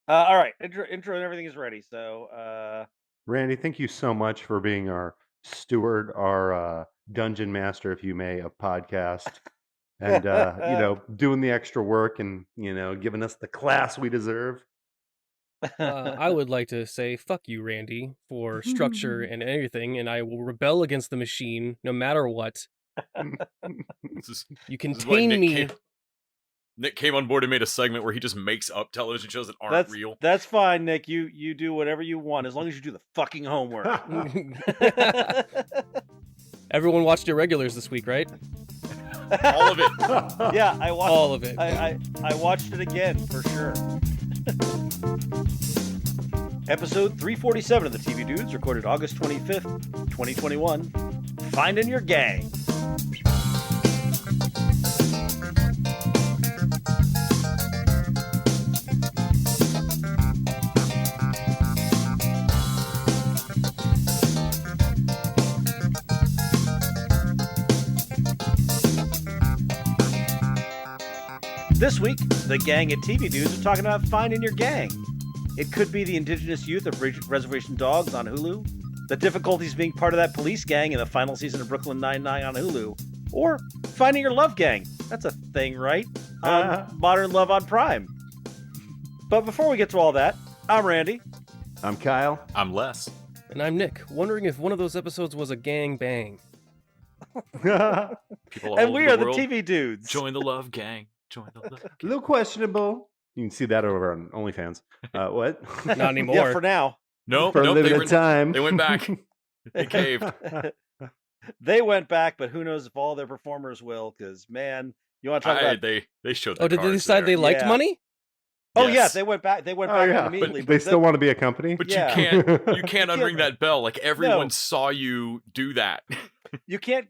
All right, intro and everything is ready. So, Randy, thank you so much for being our steward, our dungeon master, if you may, of podcast, and doing the extra work and giving us the class we deserve. I would like to say fuck you, Randy, for structure and everything, and I will rebel against the machine no matter what. This is You this is why contain me. Nick came on board and made a segment where he just makes up television shows that aren't that's real. that's fine, Nick. You do whatever you want as long as you do the fucking homework. Everyone watched Irregulars this week, right? All of it. Yeah, I watched All of it. I watched it again for sure. Episode 347 of the TV Dudes, recorded August 25th, 2021. Finding your gang. This week, the gang at TV Dudes are talking about finding your gang. It could be the indigenous youth of Reservation Dogs on Hulu, the difficulties being part of that police gang in the final season of Brooklyn Nine-Nine on Hulu, or finding your love gang. That's a thing, right? Modern Love on Prime. But before we get to all that, I'm Randy. I'm Kyle. I'm Les. And I'm Nick, wondering if one of those episodes was a gang bang. People all And over we the are the world, TV Dudes. Join the love gang. Join the love A gang. little questionable. You can see that over on OnlyFans. What? Not anymore. Yeah, for now. Nope, For a nope. limited time. They went back. They caved. They went back, but who knows if all their performers will, because, man, you want to talk about... They showed. Oh, did they cards decide there. they liked Yeah. money? Oh, yes, Yes. they went back. They went Oh, back yeah. immediately. They still want to be a company? But Yeah. you can't can't- unring that bell. Like everyone No. saw you do that. You can't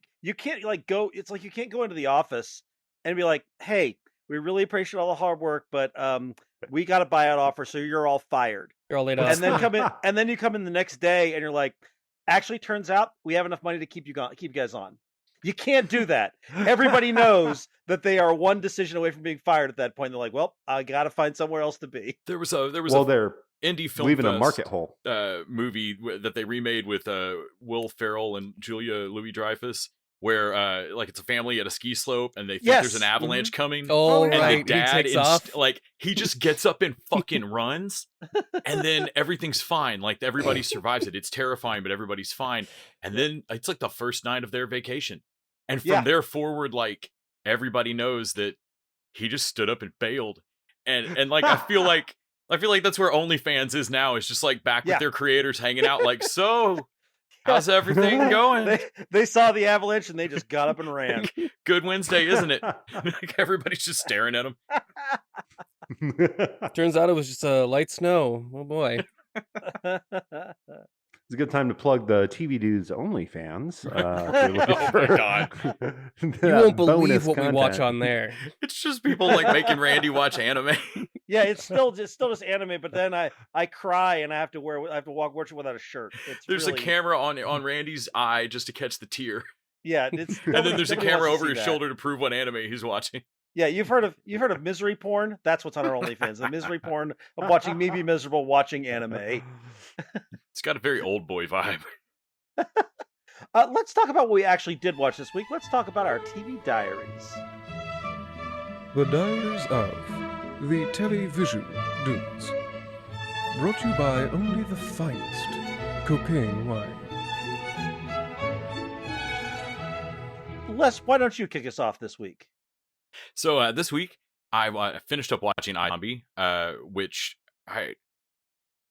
like go. It's like you can't go into the office and be like, "Hey, we really appreciate all the hard work, but we got a buyout offer, so you're all fired." They're all laid off. And then come in, and then you come in the next day, and you're like, "Actually, turns out we have enough money to keep you guys on." You can't do that. Everybody knows that they are one decision away from being fired at that point. They're like, "Well, I got to find somewhere else to be." There was well, a they're indie film leaving a fest, market hole. movie that they remade with Will Ferrell and Julia Louis-Dreyfus, where like it's a family at a ski slope and they think Yes. there's an avalanche coming. Oh, And the And right. the dad, he takes off. like he just gets up and fucking runs, and then everything's fine. Like everybody survives it. It's terrifying, but everybody's fine. And then it's like the first night of their vacation, and from Yeah. there forward, like everybody knows that he just stood up and bailed. And like I feel like that's where OnlyFans is now. It's just like back Yeah. with their creators hanging out. Like, so how's everything going? They saw the avalanche and they just got up and ran. Good Wednesday, isn't it? Like everybody's just staring at him. Turns out it was just a light snow. Oh boy. It's a good time to plug the TV Dudes OnlyFans. If you're looking Oh my for God. You that won't believe bonus what we watch content. on there. It's just people like making Randy watch anime. Yeah, it's still just anime, but then I cry and I have to watch it without a shirt. It's There's really, a camera on Randy's eye just to catch the tear, Yeah, it's and then there's a nobody camera wants to over see his that. shoulder to prove what anime he's watching. Yeah, you've heard of misery porn? That's what's on our OnlyFans. The misery porn of watching me be miserable watching anime. It's got a very old boy vibe. Let's talk about what we actually did watch this week. Let's talk about our TV diaries. The Diaries of the Television Dudes. Brought to you by only the finest cocaine wine. Les, why don't you kick us off this week? So this week I finished up watching iZombie, which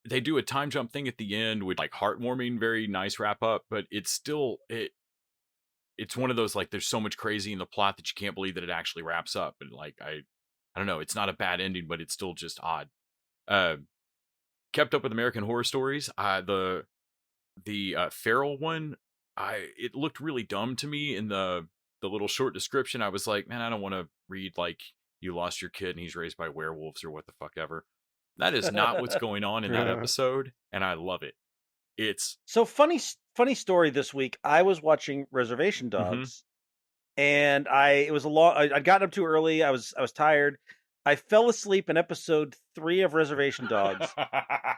they do a time jump thing at the end with like heartwarming, very nice wrap up, but it's still it's one of those like there's so much crazy in the plot that you can't believe that it actually wraps up, and like I don't know, it's not a bad ending, but it's still just odd. Kept up with American Horror Stories. The feral one, it looked really dumb to me in the little short description. I was like, man, I don't want to read like you lost your kid and he's raised by werewolves or what the fuck ever. That is not what's going on in that episode, and I love it. It's So funny story this week. I was watching Reservation Dogs, and I'd gotten up too early. I was tired. I fell asleep in episode 3 of Reservation Dogs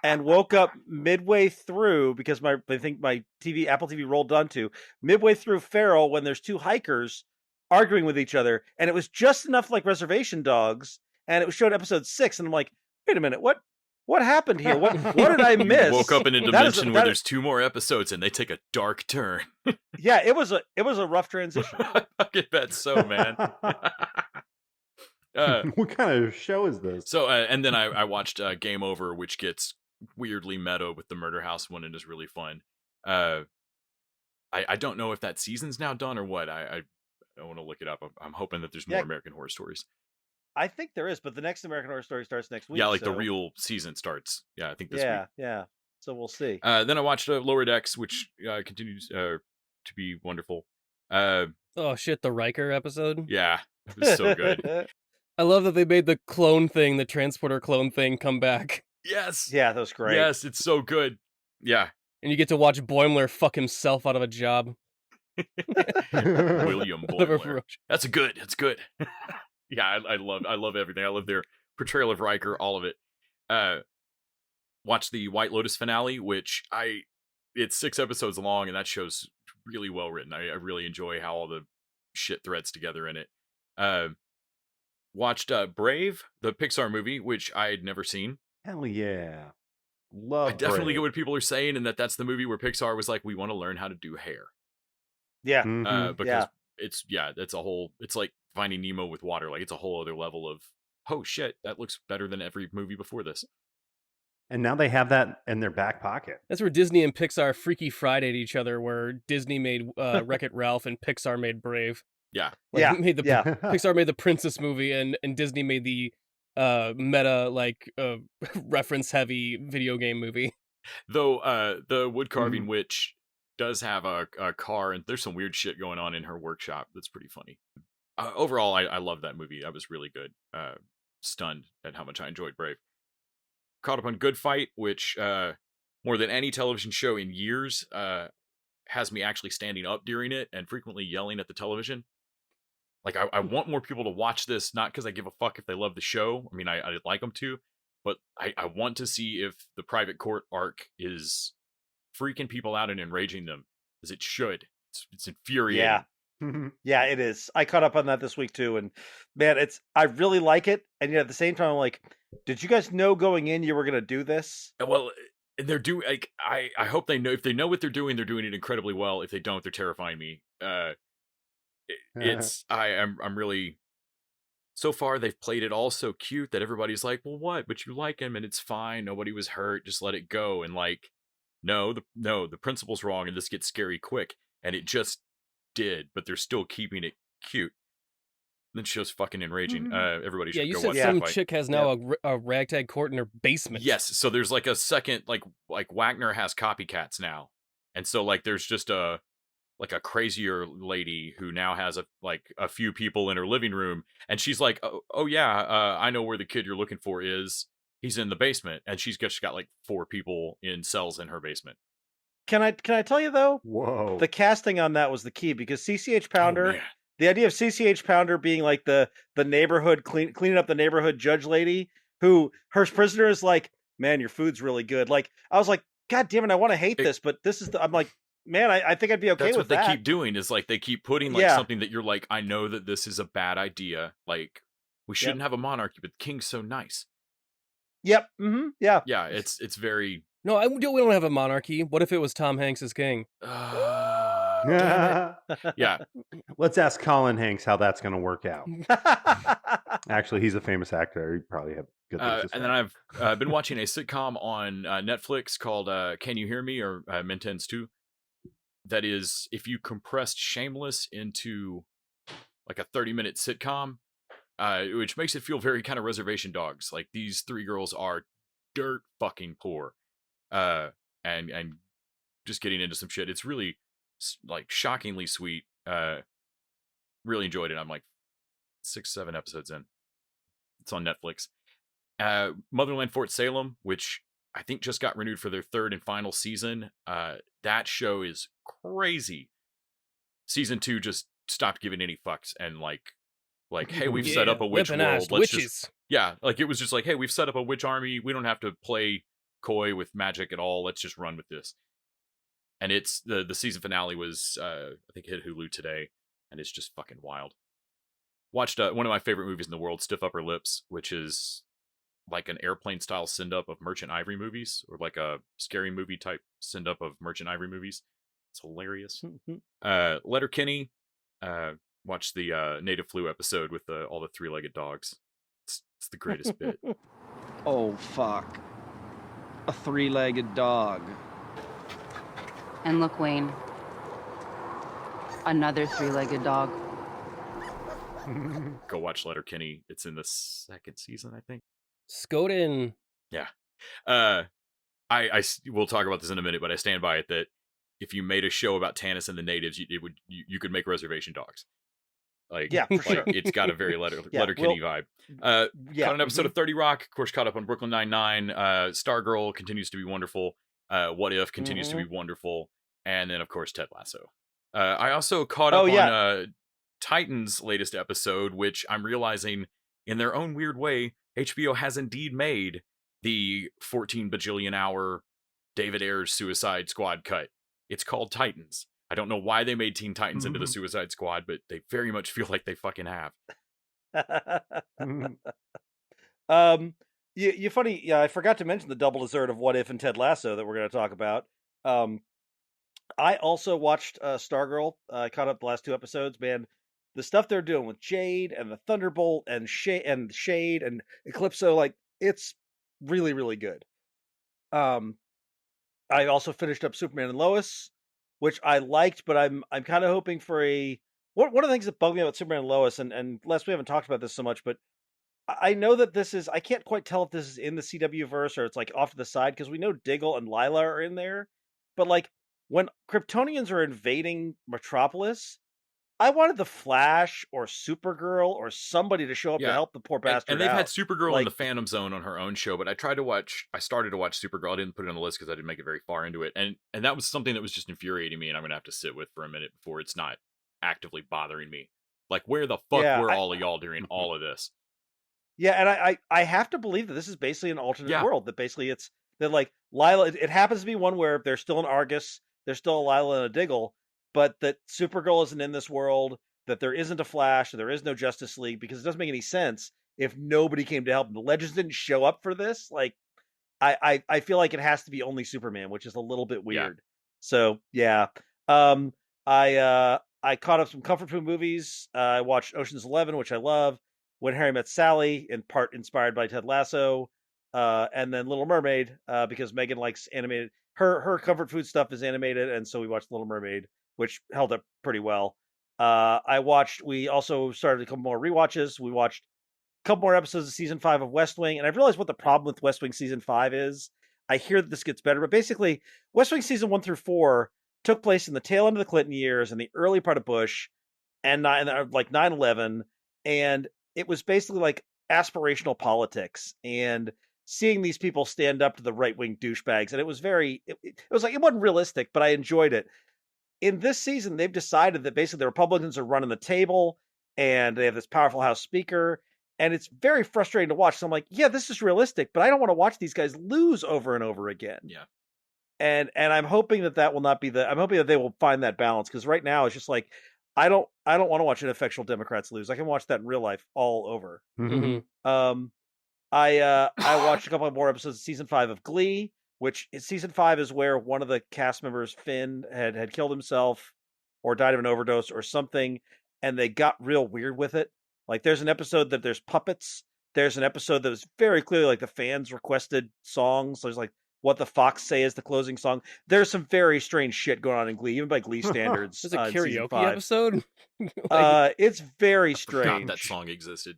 and woke up midway through because I think my Apple TV rolled onto midway through Feral when there's 2 hikers arguing with each other, and it was just enough like Reservation Dogs, and it showed episode 6, and I'm like, wait a minute, what happened here? What did I miss? You woke up in a dimension where there's 2 more episodes and they take a dark turn. Yeah, it was a rough transition. I fucking bet so, man. What kind of show is this? So, and then I watched Game Over, which gets weirdly meta with the Murder House one and is really fun. I don't know if that season's now done or what. I want to look it up. I'm hoping that there's more American Horror Stories. I think there is, but the next American Horror Story starts next week. Yeah, like the real season starts. Yeah, I think this week. Yeah. So we'll see. Then I watched Lower Decks, which continues to be wonderful. Oh shit, the Riker episode? Yeah, it was so good. I love that they made the clone thing, the transporter clone thing, come back. Yes. Yeah, that was great. Yes, it's so good. Yeah. And you get to watch Boimler fuck himself out of a job. William Boimler. That's good. Yeah, I love everything. I love their portrayal of Riker, all of it. Watch the White Lotus finale, which it's 6 episodes long, and that show's really well written. I really enjoy how all the shit threads together in it. Watched Brave, the Pixar movie, which I had never seen. Hell yeah. Love I definitely Brave. get what people are saying, and that's the movie where Pixar was like, we want to learn how to do hair. Yeah. Because it's like Finding Nemo with water. Like, it's a whole other level of, oh shit, that looks better than every movie before this. And now they have that in their back pocket. That's where Disney and Pixar Freaky Friday each other, where Disney made Wreck-It Ralph and Pixar made Brave. Yeah. Like, Pixar made the Princess movie, and Disney made the meta, like, reference-heavy video game movie. Though the wood carving witch does have a car, and there's some weird shit going on in her workshop that's pretty funny. Overall, I love that movie. That was really good. Stunned at how much I enjoyed Brave. Caught up on Good Fight, which more than any television show in years has me actually standing up during it and frequently yelling at the television. Like, I want more people to watch this, not because I give a fuck if they love the show. I mean, I'd like them to, but I want to see if the private court arc is freaking people out and enraging them, as it should. It's infuriating. Yeah. Yeah, it is. I caught up on that this week too, and man, I really like it, and yet at the same time, I'm like, did you guys know going in you were gonna do this? Well, they're doing, like, I hope they know. If they know what they're doing it incredibly well. If they don't, they're terrifying me. I'm really, so far they've played it all so cute that everybody's like, well, what? But you like him, and it's fine. Nobody was hurt. Just let it go. And like, no, the principle's wrong, and this gets scary quick, and it just did. But they're still keeping it cute. That show's fucking enraging. Everybody should go watch said some that fight. chick has now a ragtag court in her basement. Yes, so there's like a second, like Wagner has copycats now, and so like there's just a crazier lady who now has a few people in her living room, and she's like, oh yeah, I know where the kid you're looking for is. He's in the basement, and she's got like 4 people in cells in her basement. Can I tell you though? Whoa. The casting on that was the key, because CCH Pounder, the idea of CCH Pounder being like the neighborhood cleaning up the neighborhood judge lady, who her prisoner is like, man, your food's really good. Like, I was like, God damn it, I want to hate this, but this is I'm like, man, I think I'd be okay with that. That's what they keep doing, is like they keep putting like something that you're like, I know that this is a bad idea. Like, we shouldn't have a monarchy, but the king's so nice. Yep. Yeah. Yeah, it's very. No, we don't have a monarchy. What if it was Tom Hanks as king? Yeah. Let's ask Colin Hanks how that's going to work out. Actually, he's a famous actor. He'd probably have good things to say. And then I've been watching a sitcom on Netflix called Can You Hear Me, or Mentens 2. That is, if you compressed Shameless into like a 30-minute sitcom, which makes it feel very kind of Reservation Dogs. Like, these 3 girls are dirt fucking poor, and just getting into some shit. It's really like shockingly sweet. Really enjoyed it. I'm like 6-7 episodes in. It's on Netflix. Motherland Fort Salem, which I think just got renewed for their 3rd and final season. That show is crazy. Season 2 just stopped giving any fucks, and like, hey, we've set up a witch world. Yeah, like it was just like, hey, we've set up a witch army. We don't have to play coy with magic at all. Let's just run with this. And it's the season finale was I think hit Hulu today, and it's just fucking wild. Watched one of my favorite movies in the world, Stiff Upper Lips, which is like an airplane style send up of Merchant Ivory movies, or like a scary movie type send up of Merchant Ivory movies. It's hilarious. Letterkenny, watched the Native Flu episode with all the three-legged dogs. It's the greatest bit. Oh, fuck. A three-legged dog. And look, Wayne. Another three-legged dog. Go watch Letterkenny. It's in the second season, I think. Skoden. Yeah. We'll talk about this in a minute, but I stand by it that if you made a show about Tanis and the natives, you could make Reservation Dogs. Like, Yeah, for sure. It's got a very Yeah, Letterkenny vibe. Yeah. Caught an episode of 30 Rock, of course, caught up on Brooklyn Nine-Nine. Stargirl continues to be wonderful. What If continues to be wonderful. And then, of course, Ted Lasso. I also caught up on Titan's latest episode, which I'm realizing, in their own weird way, HBO has indeed made the 14 bajillion hour David Ayers Suicide Squad cut. It's called Titans. I don't know why they made Teen Titans into the Suicide Squad, but they very much feel like they fucking have. You funny. Yeah, I forgot to mention the double dessert of What If and Ted Lasso that we're going to talk about. I also watched Stargirl. I caught up the last 2 episodes. Man, the stuff they're doing with Jade and the Thunderbolt and Shade and Eclipso, like, it's really, really good. I also finished up Superman and Lois, which I liked, but I'm kind of hoping for one of the things that bugged me about Superman and Lois, and Les, we haven't talked about this so much, but I know that I can't quite tell if this is in the CW verse or it's like off to the side, because we know Diggle and Lila are in there, but like when Kryptonians are invading Metropolis, I wanted the Flash or Supergirl or somebody to show up to help the poor bastard and they've out. had Supergirl in the Phantom Zone on her own show, but I started to watch Supergirl. I didn't put it on the list because I didn't make it very far into it, and that was something that was just infuriating me, and I'm gonna have to sit with for a minute before it's not actively bothering me. Like, where the fuck were all of y'all during all of this? Yeah, and I have to believe that this is basically an alternate world. That basically it's that, like, Lila. It happens to be one where there's still an Argus, there's still a Lila and a Diggle, but that Supergirl isn't in this world. That there isn't a Flash, there is no Justice League, because it doesn't make any sense if nobody came to help them. The Legends didn't show up for this. Like, I feel like it has to be only Superman, which is a little bit weird. Yeah. So yeah, I caught up some comfort food movies. I watched Ocean's 11, which I love. When Harry Met Sally, in part inspired by Ted Lasso, and then Little Mermaid, because Megan likes animated. Her comfort food stuff is animated, and so we watched Little Mermaid, which held up pretty well. We also started a couple more rewatches. We watched a couple more episodes of season 5 of West Wing, and I've realized what the problem with West Wing season 5 is. I hear that this gets better, but basically, West Wing season 1 through 4 took place in the tail end of the Clinton years and the early part of Bush, and like 9/11, and it was basically like aspirational politics and seeing these people stand up to the right-wing douchebags, and it was it was like, it wasn't realistic, but I enjoyed it. In this season, they've decided that basically the Republicans are running the table, and they have this powerful House Speaker, and it's very frustrating to watch. So I'm like, yeah, this is realistic, but I don't want to watch these guys lose over and over again. Yeah. And I'm hoping that will not be I'm hoping that they will find that balance, because right now it's just like, I don't want to watch ineffectual Democrats lose. I can watch that in real life all over. I watched a couple more episodes of season 5 of Glee, which season 5 is where one of the cast members, Finn, had killed himself or died of an overdose or something, and they got real weird with it. Like, there's an episode that there's puppets. There's an episode that was very clearly like the fans requested songs. There's like What the Fox Say is the closing song. There's some very strange shit going on in Glee, even by Glee standards. There's a karaoke episode? It's very I strange. forgot that song existed.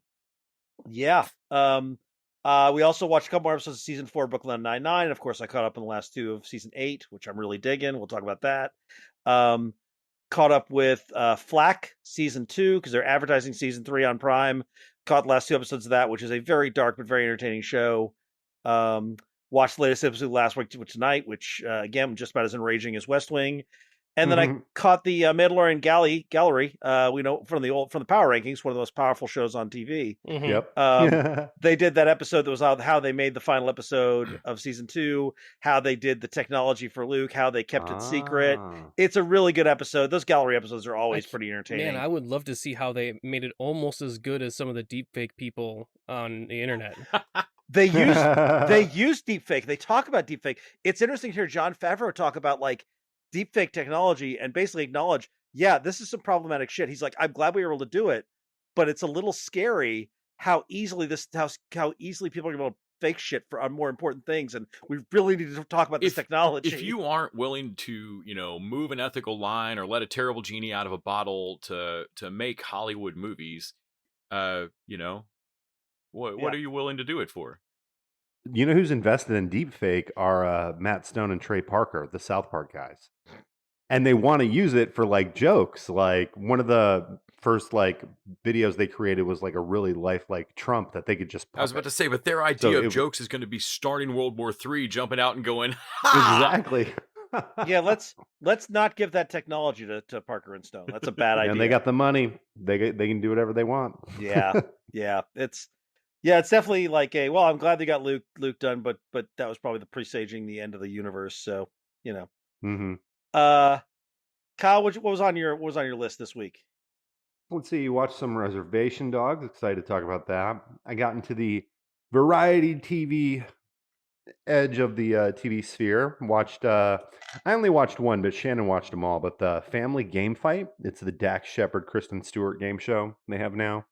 Yeah. We also watched a couple more episodes of season 4 of Brooklyn Nine-Nine. Of course, I caught up in the last 2 of season 8, which I'm really digging. We'll talk about that. Caught up with Flack season 2, because they're advertising season 3 on Prime. Caught the last 2 episodes of that, which is a very dark but very entertaining show. Watched the latest episode last week tonight, which again, just about as enraging as West Wing. And then I caught the Mandalorian Gallery. We know from the Power Rankings, one of the most powerful shows on TV. Yep. They did that episode that was how they made the final episode of season 2, how they did the technology for Luke, how they kept it secret. It's a really good episode. Those Gallery episodes are always pretty entertaining. Man, I would love to see how they made it almost as good as some of the deepfake people on the internet. They use deepfake. They talk about deepfake. It's interesting to hear Jon Favreau talk about like deepfake technology and basically acknowledge, yeah, this is some problematic shit. He's like, I'm glad we were able to do it, but it's a little scary how easily people are able to fake shit for more important things, and we really need to talk about this technology. If you aren't willing to, move an ethical line or let a terrible genie out of a bottle to make Hollywood movies, what are you willing to do it for? You know who's invested in deepfake are Matt Stone and Trey Parker, the South Park guys. And they want to use it for like jokes. Like one of the first like videos they created was like a really lifelike Trump that they could just puppet. I was about to say, but their idea of jokes is going to be starting World War III, jumping out and going, ha! Exactly. Yeah, let's not give that technology to Parker and Stone. That's a bad idea. And they got the money. They can do whatever they want. Yeah. It's definitely like I'm glad they got Luke done, but that was probably the presaging the end of the universe. So, Mm-hmm. Kyle, what was on your list this week? Let's see. You watched some Reservation Dogs. Excited to talk about that. I got into the variety TV edge of the TV sphere. I only watched one, but Shannon watched them all. But the Family Game Fight. It's the Dax Shepard, Kristen Stewart game show they have now.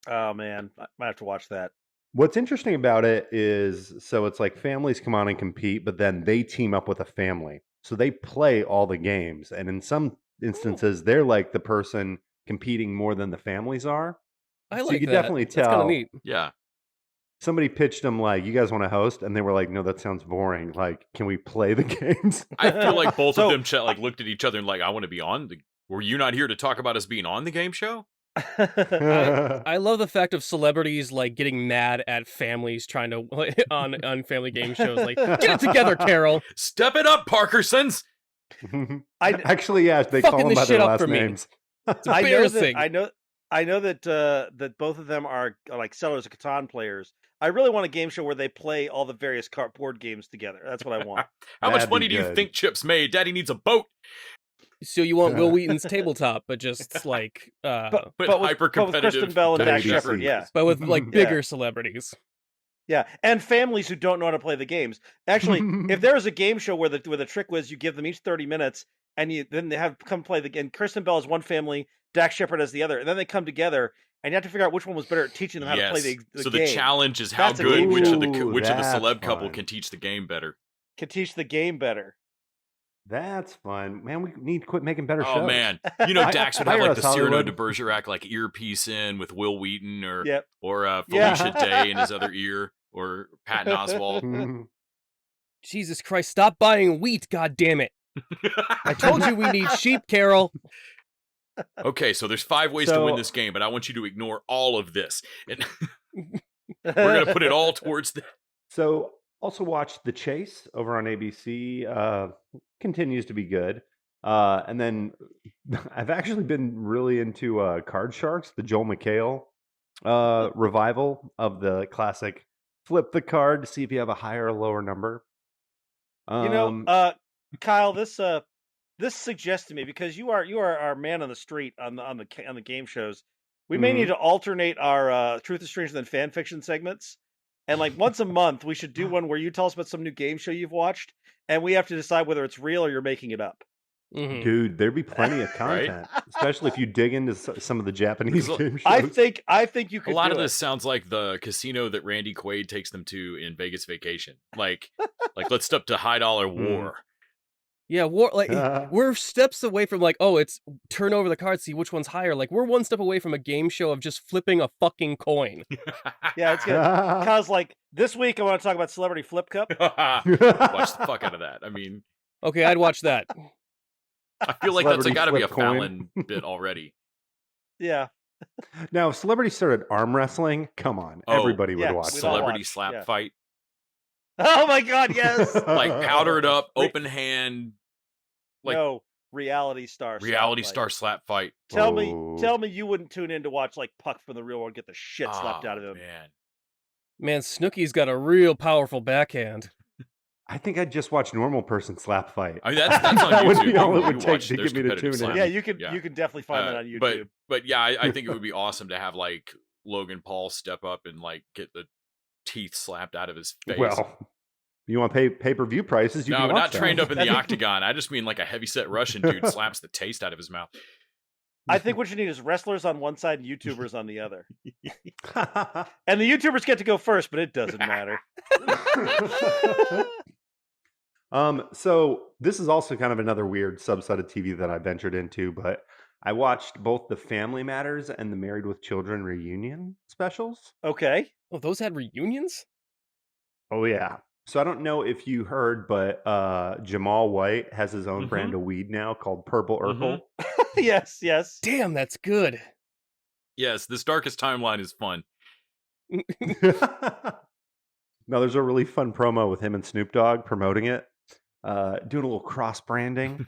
Oh man, I might have to watch that. What's interesting about it is, so it's like families come on and compete, but then they team up with a family. So they play all the games. And in some instances, they're like the person competing more than the families are. I so like you can that. definitely That's tell. kind of neat. Yeah. Somebody pitched them like, you guys want to host? And they were like, no, that sounds boring. Like, can we play the games? I feel like both of them looked at each other and like, I want to be on were you not here to talk about us being on the game show? I love the fact of celebrities like getting mad at families trying to on family game shows. Like, get it together, Carol. Step it up, Parkersons. Actually, yes, they call them by their last names. It's embarrassing. I know that both of them are like Settlers of Catan players. I really want a game show where they play all the various board games together. That's what I want. How much money do you think Chip's made? Daddy needs a boat. So you want Will Wheaton's tabletop, but just like but hyper competitive. With Kristen Bell and Dax Shepard, yeah. But with like bigger celebrities. Yeah, and families who don't know how to play the games. Actually, if there is a game show where the trick was you give them each 30 minutes and then they have come play the game. Kristen Bell is one family, Dax Shepard as the other, and then they come together and you have to figure out which one was better at teaching them how to play the game. So the challenge is how good which of the celeb couple can teach the game better. Can teach the game better. That's fun. Man, we need to quit making better shows. Oh, man. Dax would have like the Cyrano de Bergerac like earpiece in with Will Wheaton or Felicia Day in his other ear or Patton Oswalt. Jesus Christ, stop buying wheat, goddammit. I told you we need sheep, Carol. Okay, so there's 5 ways to win this game, but I want you to ignore all of this. And we're going to put it all towards the... So... Also watched The Chase over on ABC. Continues to be good. And then I've actually been really into Card Sharks, the Joel McHale revival of the classic flip the card to see if you have a higher or lower number. Kyle, this suggests to me, because you are our man on the street on the game shows. We may need to alternate our Truth is Stranger Than Fan Fiction segments. And like once a month, we should do one where you tell us about some new game show you've watched, and we have to decide whether it's real or you're making it up. Mm-hmm. Dude, there'd be plenty of content, especially if you dig into some of the Japanese game shows. I think you could. A lot of this sounds like the casino that Randy Quaid takes them to in Vegas Vacation. Like let's step to High Dollar War. Yeah, war. Like we're steps away from like, oh, it's turn over the cards, see which one's higher. Like we're one step away from a game show of just flipping a fucking coin. Yeah, it's good. Kyle's like, this week I want to talk about Celebrity Flip Cup. Watch the fuck out of that. I mean, okay, I'd watch that. I feel like that's got to be a Fallon bit already. Yeah. Now, if Celebrity started arm wrestling, come on, everybody would watch. Celebrity slap fight. Oh my God, yes. Like powdered up, open hand. Like, no, reality star. Reality slap star fight. slap fight. Tell Oh. me you wouldn't tune in to watch like Puck from the Real World get the shit slapped out of him. Man, Snooki's got a real powerful backhand. I think I'd just watch normal person slap fight. I mean, that's on That would YouTube. be all You it can would take watch to there's get me to competitive tune in. slapping. Yeah, you can definitely find that on YouTube. But yeah, I think it would be awesome to have like Logan Paul step up and like get the teeth slapped out of his face. Well, you want to pay per view prices? You no, can but watch not that. trained up in the octagon. I just mean like a heavyset Russian dude slaps the taste out of his mouth. I think what you need is wrestlers on one side and YouTubers on the other. And the YouTubers get to go first, but it doesn't matter. So this is also kind of another weird subset of TV that I ventured into, but I watched both the Family Matters and the Married with Children reunion specials. Okay. Oh, those had reunions? Oh yeah. So I don't know if you heard, but Jamal White has his own brand of weed now called Purple Urkel. Yes. Damn, that's good. Yes, this Darkest Timeline is fun. No, there's a really fun promo with him and Snoop Dogg promoting it, doing a little cross branding.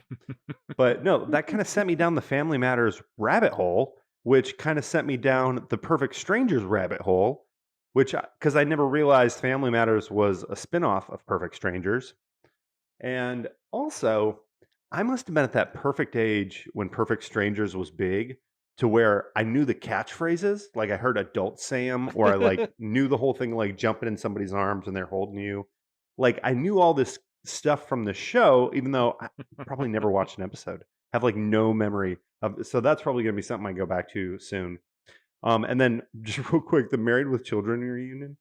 But no, that kind of sent me down the Family Matters rabbit hole, which kind of sent me down the Perfect Strangers rabbit hole, which because I never realized Family Matters was a spinoff of Perfect Strangers. And also, I must have been at that perfect age when Perfect Strangers was big to where I knew the catchphrases. Like I heard adults say them, or I like knew the whole thing, like jumping in somebody's arms and they're holding you. Like I knew all this stuff from the show, even though I probably never watched an episode. Have like no memory of. So that's probably going to be something I go back to soon. And then just real quick, the Married with Children reunion.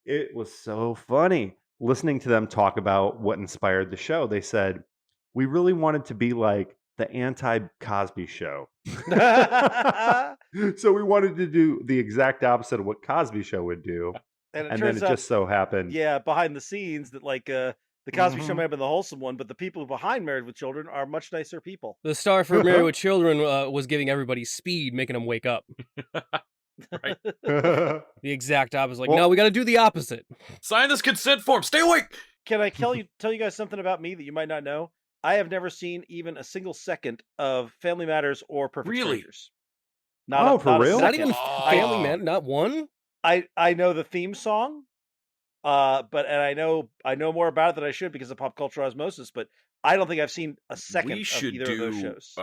It was so funny listening to them talk about what inspired the show. They said, we really wanted to be like the anti-Cosby show. So we wanted to do the exact opposite of what Cosby show would do. And then turns it out, just so happened. yeah, behind the scenes that like the Cosby Show may have been the wholesome one, but the people behind Married with Children are much nicer people. The star for Married with Children was giving everybody speed, making them wake up. Right. The exact opposite. Like, Well- no, we got to do the opposite. Sign this consent form. Stay awake. Can I tell you guys something about me that you might not know? I have never seen even a single second of Family Matters or Perfect Really? Strangers. Oh, for real? Not even Oh. Family Man, not one? I know the theme song, and I know more about it than I should because of pop culture osmosis, but I don't think I've seen a second We of should either of those shows.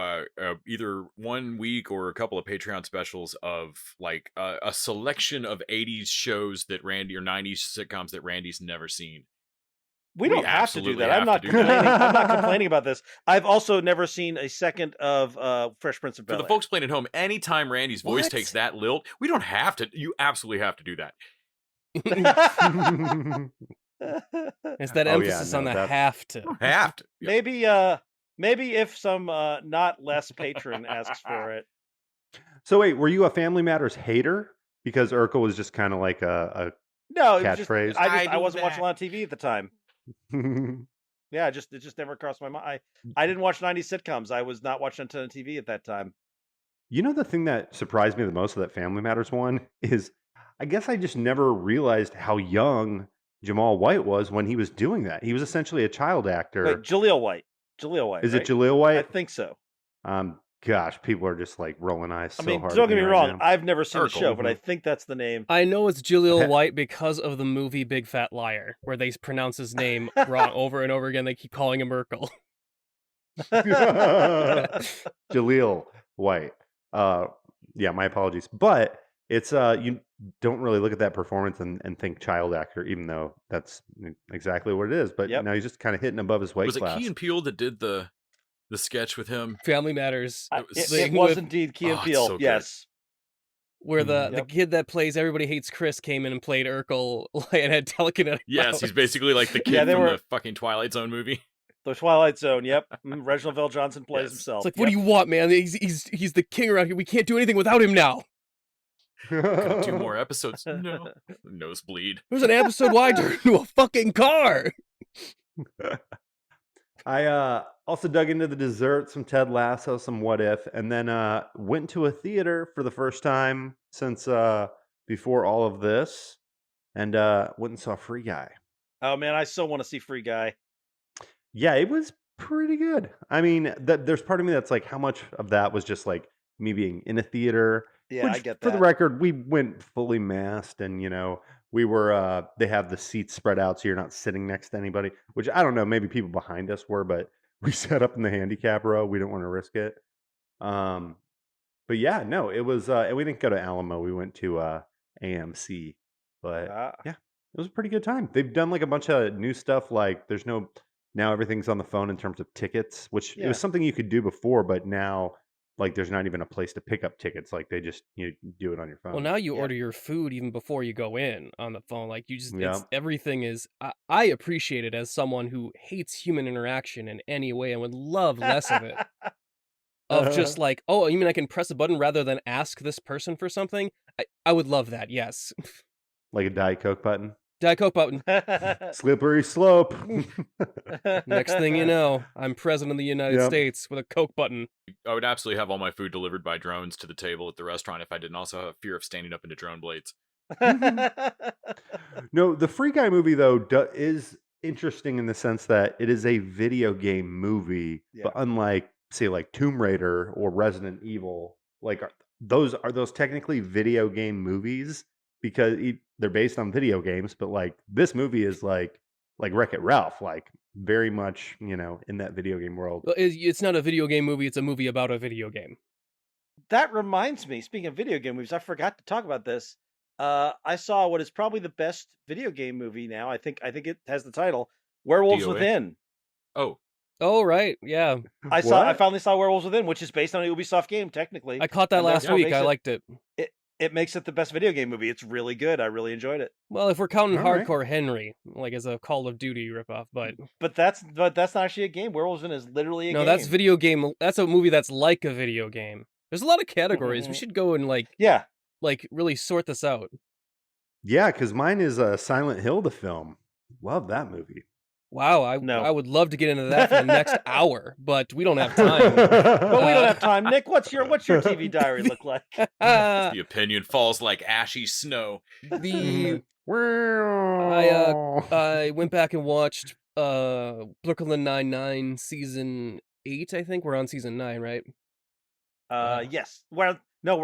either 1 week or a couple of Patreon specials of like a selection of 80s shows that Randy or 90s sitcoms that Randy's never seen. We we don't have to do absolutely that. I'm have not to do that. complaining. I'm not complaining about this. I've also never seen a second of Fresh Prince of For Bel-Air. the folks playing at home, anytime Randy's voice What? takes that lilt, we don't have to. You absolutely have to do that. It's that Oh, yeah, emphasis no, on the that's- have to. You don't have to. Yeah. Maybe if some not less patron asks for it. So wait, were you a Family Matters hater? Because Urkel was just kind of like a No, it was just, Catchphrase. I do wasn't watching that. a lot of TV at the time. Yeah, it just never crossed my mind. I didn't watch 90s sitcoms. I was not watching a ton of TV at that time. You know, the thing that surprised me the most of that Family Matters one is I guess I just never realized how young Jamal White was when he was doing that. He was essentially a child actor. Wait, Jaleel White. Is right? it Jaleel I White? think so. Gosh, people are just like rolling eyes so I mean, hard. don't at get me right wrong. now. I've never seen the Urkel. show, but I think that's the name. I know it's Jaleel White because of the movie Big Fat Liar, where they pronounce his name wrong over and over again. They keep calling him Urkel. Jaleel White. Yeah, my apologies. But it's you don't really look at that performance and think child actor, even though that's exactly what it is. But Yep. now he's just kind of hitting above his weight Was it class. Key and Peele that did the sketch with him? Family Matters, It thing was with- indeed Key and Oh, it's Peele. so good. Yes. where the Yep. kid that plays Everybody Hates Chris came in and played Urkel and had telekinetic Yes, powers. he's basically like the kid Yeah, they from were- the fucking Twilight Zone movie. The Twilight Zone. Yep. Reginald Vell Johnson plays Yes. himself. It's like, what do you want, man? He's the king around here. We can't do anything without him now. Got 2 more episodes. No. Nosebleed. There's an episode where I turned into a fucking car. I also dug into the dessert, some Ted Lasso, some What If, and then went to a theater for the first time since before all of this, and went and saw Free Guy. Oh man, I still want to see Free Guy. Yeah, it was Pretty good. I mean, there's part of me that's like, how much of that was just like me being in a theater? Yeah, I Which, get for the that. record, we went fully masked, and we were. They have the seats spread out, so you're not sitting next to anybody. Which I don't know. Maybe people behind us were, but we sat up in the handicap row. We didn't want to risk it. Um, but yeah, no, it was. And we didn't go to Alamo. We went to AMC. But Ah. yeah, it was a pretty good time. They've done like a bunch of new stuff. Like there's no now everything's on the phone in terms of tickets, which it Yeah. was something you could do before, but now like there's not even a place to pick up tickets. Like they just you do it on your phone. Well, now you Yeah. order your food even before you go in on the phone. Like you just, Yeah. it's everything is. I appreciate it as someone who hates human interaction in any way and would love less of it. Of just like, oh, you mean I can press a button rather than ask this person for something? I would love that. Yes, Like a Diet Coke button. Diet Coke button. Slippery slope. Next thing you know, I'm president of the United Yep. States with a Coke button. I would absolutely have all my food delivered by drones to the table at the restaurant if I didn't also have fear of standing up into drone blades. No, the Free Guy movie though is interesting in the sense that it is a video game movie, Yeah. but unlike say like Tomb Raider or Resident Evil, like are those technically video game movies because they're based on video games, but like this movie is like Wreck-It Ralph, like very much in that video game world. Well, it's not a video game movie, it's a movie about a video game. That reminds me, speaking of video game movies, I forgot to talk about this. I saw what is probably the best video game movie now. I think it has the title Werewolves DOA? Within. Oh, Oh, right, yeah. I What? finally saw Werewolves Within, which is based on an Ubisoft game, technically. I caught that And last therefore week, makes I it- liked it. It makes it the best video game movie. It's really good. I really enjoyed it. Well, if we're counting All right. Hardcore Henry, like as a Call of Duty ripoff, but But that's not actually a game. Werewolves Within is literally a no, game. that's video game. That's a movie that's like a video game. There's a lot of categories. We should go and Yeah. really sort this out. Yeah, because mine is Silent Hill, the film. Love that movie. Wow, No. I would love to get into that for the next hour, but we don't have time. But we don't have time. Nick, what's your TV diary look like? the opinion falls like ashy snow. The Wow. I went back and watched Brooklyn Nine-Nine season 8. I think we're on season 9, right? Yes. We're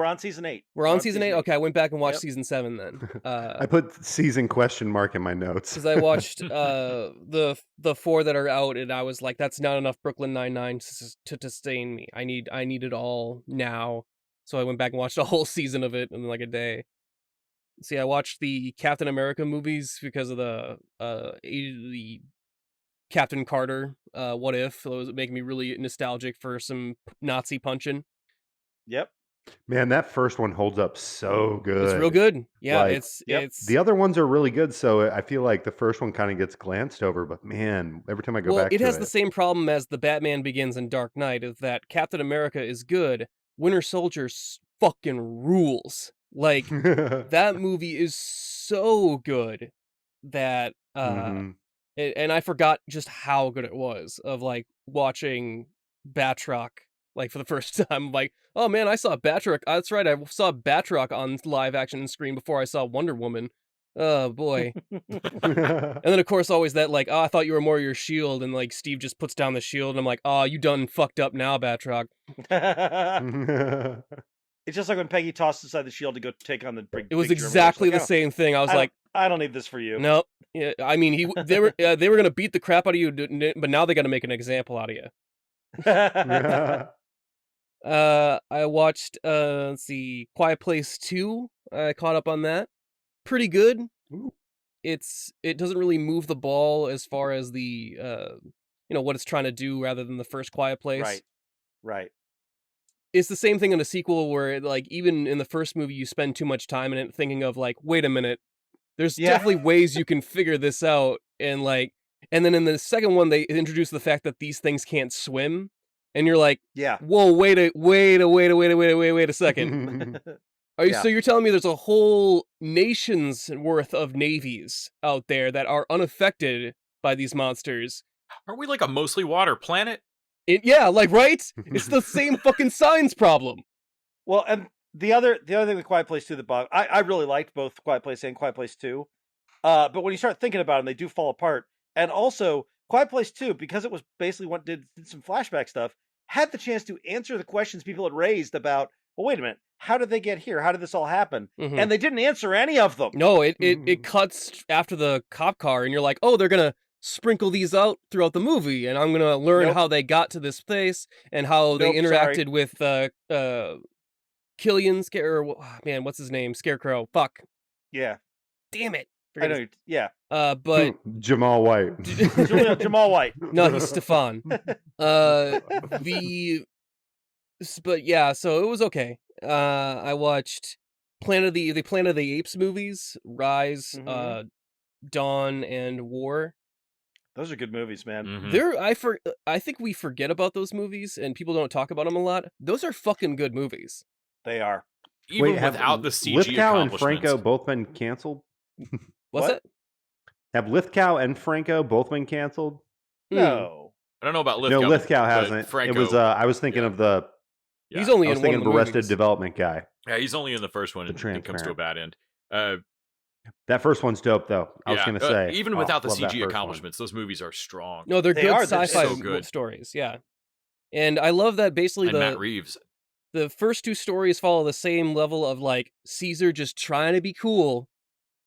on season 8. We're on season 8. Okay, I went back and watched Yep. season 7 then. I put season question mark in my notes. Because I watched the 4 that are out, and I was like, that's not enough Brooklyn Nine-Nine to sustain me. I need it all now. So I went back and watched a whole season of it in like a day. See, I watched the Captain America movies because of the Captain Carter What If. It was making me really nostalgic for some Nazi punching. Yep. Man, that first one holds up so good. It's real good. Yeah, Like, it's The other ones are really good, so I feel like the first one kind of gets glanced over. But man, every time I go back it to has the same problem as the Batman Begins and Dark Knight, is that Captain America is good, Winter Soldier fucking rules. Like, that movie is so good that Mhm. and I forgot just how good it was of like watching Batroc like for the first time. Like, oh man, I saw Batroc. That's right, I saw Batroc on live action screen before I saw Wonder Woman. Oh boy. And then of course always that like, oh, I thought you were more your shield, and like Steve just puts down the shield and I'm like, oh, you done fucked up now, Batroc. It's just like when Peggy tossed aside the shield to go take on the big. It was big German exactly horse. the same thing. I was I don't- like, I don't need this for you. no. Yeah, I mean, they were gonna beat the crap out of you, but now they gotta make an example out of you. I watched let's see, Quiet Place 2. I caught up on that. Pretty good. Ooh. It doesn't really move the ball as far as the what it's trying to do rather than the first Quiet Place. Right. It's the same thing in a sequel where like even in the first movie you spend too much time in it thinking of like, wait a minute, there's Yeah. definitely ways you can figure this out, and then in the second one they introduce the fact that these things can't swim, and you're like, Yeah. whoa, wait a second. Yeah. So you're telling me there's a whole nation's worth of navies out there that are unaffected by these monsters? Aren't we like a mostly water planet? Yeah, like, right? It's the same fucking science problem. Well, and the other thing with Quiet Place 2 that I really liked both Quiet Place and Quiet Place 2. But when you start thinking about them, they do fall apart. And also, Quiet Place 2, because it was basically what did some flashback stuff, had the chance to answer the questions people had raised about, well, wait a minute, how did they get here? How did this all happen? Mhm. And they didn't answer any of them. No, it cuts after the cop car, and you're like, oh, they're gonna sprinkle these out throughout the movie, and I'm gonna learn Nope. how they got to this place and how they Nope, interacted with Killian man, what's his name? Scarecrow. Fuck. Yeah. Damn it. I know. Yeah. But Jamal White. Jamal White. no, he's Stefan. But yeah, so it was okay. I watched Planet of the Apes movies, Rise, Mhm. Dawn, and War. Those are good movies, man. Mhm. I think we forget about those movies and people don't talk about them a lot. Those are fucking good movies. They are. Even have without the CG Lithgow and accomplishments. Franco both been canceled? What's What? it? Have Lithgow and Franco both been canceled? No. I don't know about Lithgow. No, Lithgow but hasn't. Franco, It was. I was thinking yeah. of the. Yeah. He's only I was in one thinking of of the the Arrested movies. Development guy. Yeah, he's only in the first one. The And it comes to a transparent. bad end. That first one's dope, though. I was Yeah, going to say. even oh, without the love that CG first one. accomplishments, those movies are strong. No, they're They good are. They're sci-fi so good. stories, yeah. And I love that basically And Matt Reeves. the first two stories follow the same level of like Caesar just trying to be cool.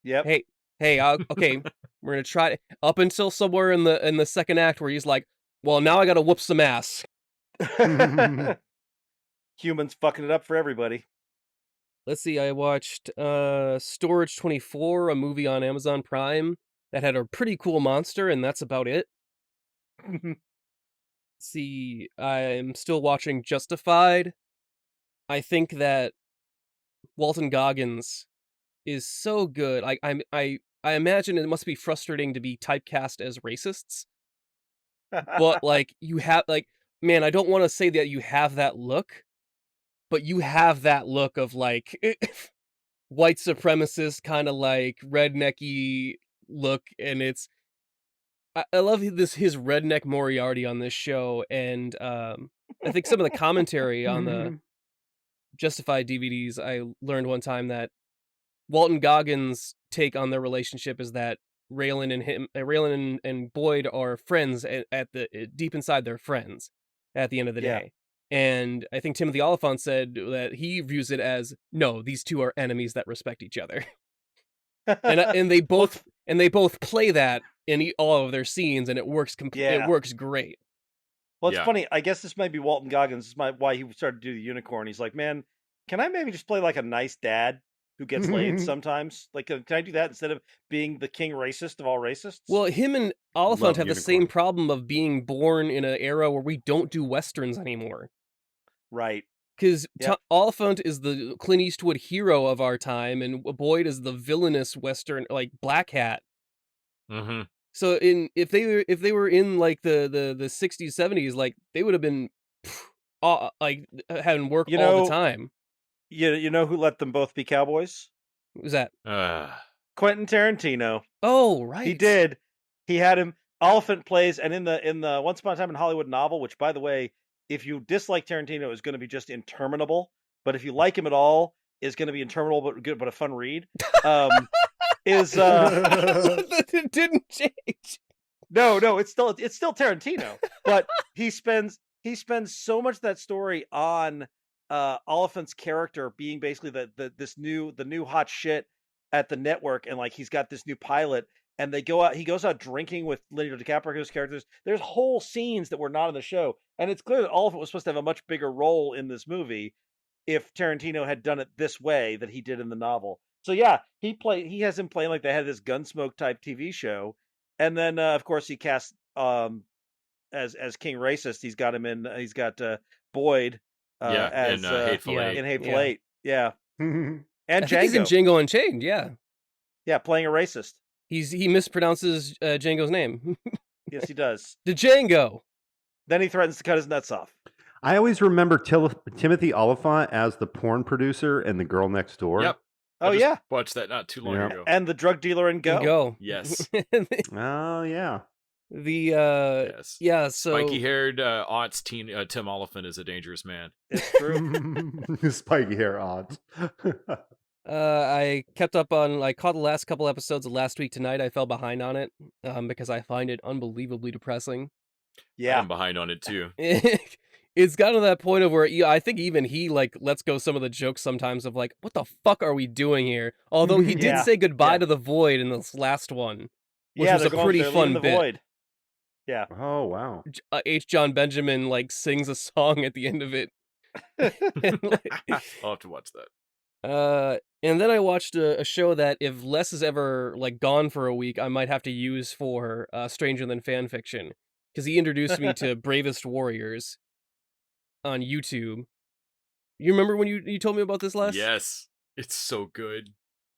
Yep. Hey, okay, we're gonna try up until somewhere in the second act where he's like, well, now I gotta whoop some ass. Humans fucking it up for everybody. Let's see, I watched Storage 24, a movie on Amazon Prime that had a pretty cool monster, and that's about it. See, I'm still watching Justified. I think that Walton Goggins is so good. I imagine it must be frustrating to be typecast as racists, but like you have man, I don't want to say that you have that look, but you have that look of like white supremacist kind of like rednecky look, and I love his redneck Moriarty on this show, and I think some of the commentary on the Justified DVDs, I learned one time that Walton Goggins' take on their relationship is that Raylan and Boyd are friends at the deep inside they're friends at the end of the Yeah. day. And I think Timothy Oliphant said that he views it as, no, these two are enemies that respect each other. and they both play that in all of their scenes, and it works Yeah. it works great. Well, it's Yeah. funny. I guess this might be Walton Goggins. This might why he started to do the unicorn. He's like, man, can I maybe just play like a nice dad who gets laid sometimes? Like, can I do that instead of being the king racist of all racists? Well, him and Oliphant Love have the same Unicorn. problem of being born in an era where we don't do westerns anymore. right. Because Yep. Oliphant is the Clint Eastwood hero of our time, and Boyd is the villainous western, like Black Hat. Mm-hmm. So if they were in like the 60s, 70s, like they would have been like having work all the time. You know who let them both be cowboys? Who's that? Quentin Tarantino. Oh, right. He did. He had him. Oliphant plays, and in the Once Upon a Time in Hollywood novel, which by the way, if you dislike Tarantino, is going to be just interminable. But if you like him at all, is going to be interminable but good, but a fun read. It didn't change. No, it's still Tarantino, but he spends so much of that story on Oliphant's character being basically the new hot shit at the network, and like he's got this new pilot, and he goes out drinking with Leonardo DiCaprio's characters. There's whole scenes that were not in the show, and it's clear that Oliphant was supposed to have a much bigger role in this movie if Tarantino had done it this way that he did in the novel. So yeah, he has him playing like they had this Gunsmoke type TV show. And then, of course, he cast as King Racist. He's got him in. He's got Boyd as in Hateful Eight. in Hateful Eight. Yeah, and I think he's in Django. Django Unchained. Yeah, Yeah, playing a racist. he mispronounces Django's name. Yes, he does. The Django. Then he threatens to cut his nuts off. I always remember Timothy Oliphant as the porn producer and the girl next door. Yep. Oh I just yeah, watched that not too long Yeah. ago. and the drug dealer in Go. Go. Yes. Oh, yeah. Yes. Yeah, so Spiky-haired aughts Tim Oliphant is a dangerous man. It's true. Spiky hair odds. I kept up on. I caught the last couple episodes of last week tonight. I fell behind on it because I find it unbelievably depressing. I Yeah. am behind on it too. It's gotten to that point of where I think even he like lets go some of the jokes sometimes of like, what the fuck are we doing here? Although he did Yeah, say goodbye yeah. to the void in this last one, which Yeah, was they're a going, pretty they're leaving fun the bit. void. Yeah. Oh, wow. H. John Benjamin like sings a song at the end of it. And, like, I'll have to watch that. and then I watched a show that if Les is ever like gone for a week, I might have to use for Stranger Than Fan Fiction, because he introduced me to Bravest Warriors on YouTube. You remember when you told me about this, Les? Yes, it's so good.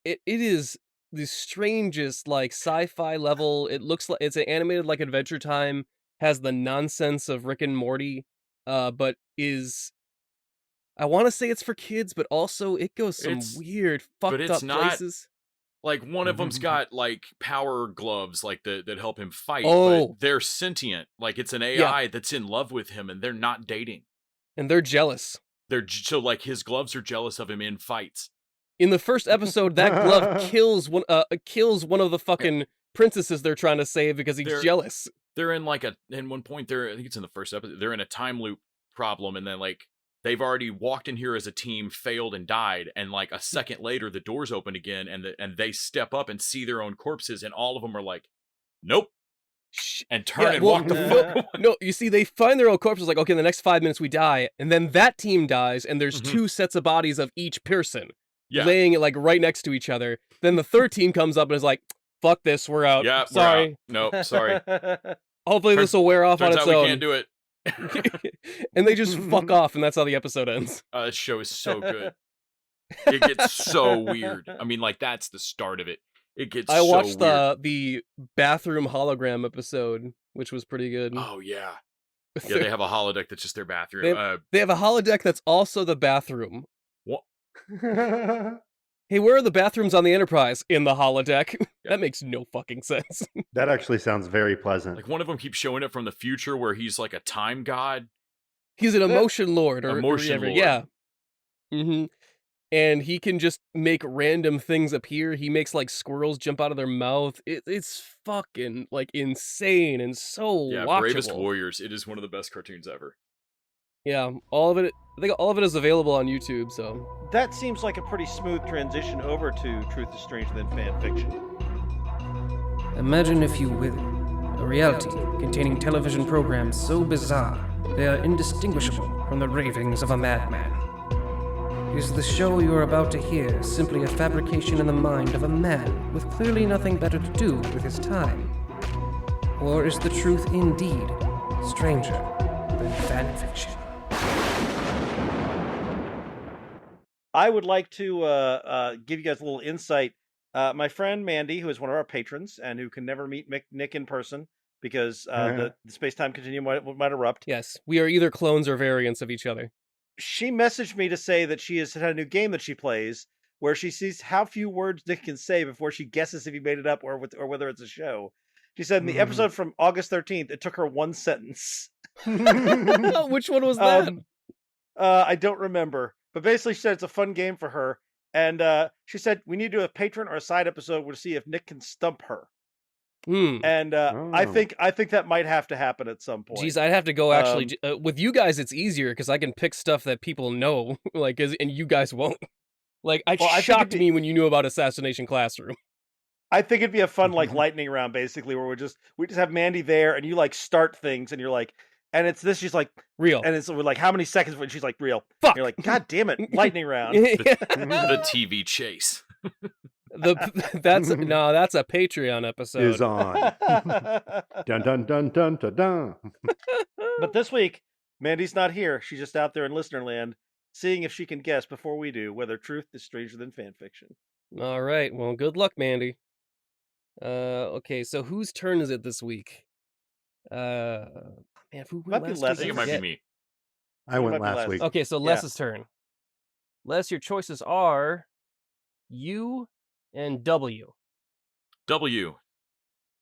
It is the strangest like sci-fi level. It looks like it's an animated like Adventure Time, has the nonsense of Rick and Morty, but is, I want to say it's for kids, but also it goes some It's- weird but fucked it's up not- places. Like one of them's got like power gloves, like that help him fight. Oh. But they're sentient. Like it's an AI that's in love with him, and they're not dating. And they're jealous. So like his gloves are jealous of him in fights. In the first episode, that glove kills one of the fucking princesses they're trying to save because he's jealous. They're in like in one point I think it's in the first episode, they're in a time loop problem, and then like they've already walked in here as a team, failed and died, and like a second later the doors open again, and they step up and see their own corpses, and all of them are like, nope, and turn and walk the fuck away. No, you see, they find their own corpses, like, okay, in the next 5 minutes we die, and then that team dies, and there's 2 sets of bodies of each person, laying it like right next to each other. Then the third team comes up and is like, fuck this, we're out. Yeah, sorry. Nope, sorry. Hopefully this will wear off on its Turns out own. we can't do it. And they just fuck off, and that's how the episode ends. This show is so good. It gets so weird. I mean, like that's the start of it. It gets. I watched so weird. the bathroom hologram episode, which was pretty good. Oh yeah, yeah. They have a holodeck that's just their bathroom. They have a holodeck that's also the bathroom. What? Hey, where are the bathrooms on the Enterprise? In the holodeck. That makes no fucking sense. That actually sounds very pleasant. Like one of them keeps showing up from the future where he's like a time god. He's an emotion lord, or Emotion whatever. lord. Yeah. Mm-hmm. And he can just make random things appear. He makes like squirrels jump out of their mouth. It's fucking like insane and so watchable. Bravest Warriors. It is one of the best cartoons ever. Yeah, all of it. I think all of it is available on YouTube. So That seems like a pretty smooth transition over to Truth is Stranger Than Fan Fiction. Imagine, if you will, a reality containing television programs so bizarre they are indistinguishable from the ravings of a madman. Is the show you are about to hear simply a fabrication in the mind of a man with clearly nothing better to do with his time? Or is the truth indeed stranger than fan fiction? I would like to give you guys a little insight. My friend Mandy, who is one of our patrons and who can never meet Nick in person because the space-time continuum might erupt. yes, we are either clones or variants of each other. She messaged me to say that she has had a new game that she plays where she sees how few words Nick can say before she guesses if he made it up or whether it's a show. She said in the episode from August 13th, it took her 1 sentence. Which one was that? I don't remember. But basically, she said it's a fun game for her. And she said, we need to do a patron or a side episode to see if Nick can stump her. And I think that might have to happen at some point. Geez, I'd have to go actually. With you guys, it's easier because I can pick stuff that people know, like, and you guys won't. Like, it shocked me when you knew about Assassination Classroom. I think it'd be a fun like lightning round, basically, where we just have Mandy there, and you like start things, and you're like, and it's this. She's like real, and it's we're like how many seconds? And she's like real. Fuck. And you're like, God damn it, lightning round. The TV chase. That's a Patreon episode. Is on. Dun dun dun dun dun dun. But this week, Mandy's not here. She's just out there in listener land, seeing if she can guess before we do whether truth is stranger than fan fiction. All right. Well, good luck, Mandy. Okay. So whose turn is it this week? Man, who went last week? I think it might be me. I went last week. Okay, so Les's turn. Les, your choices are U and W. W.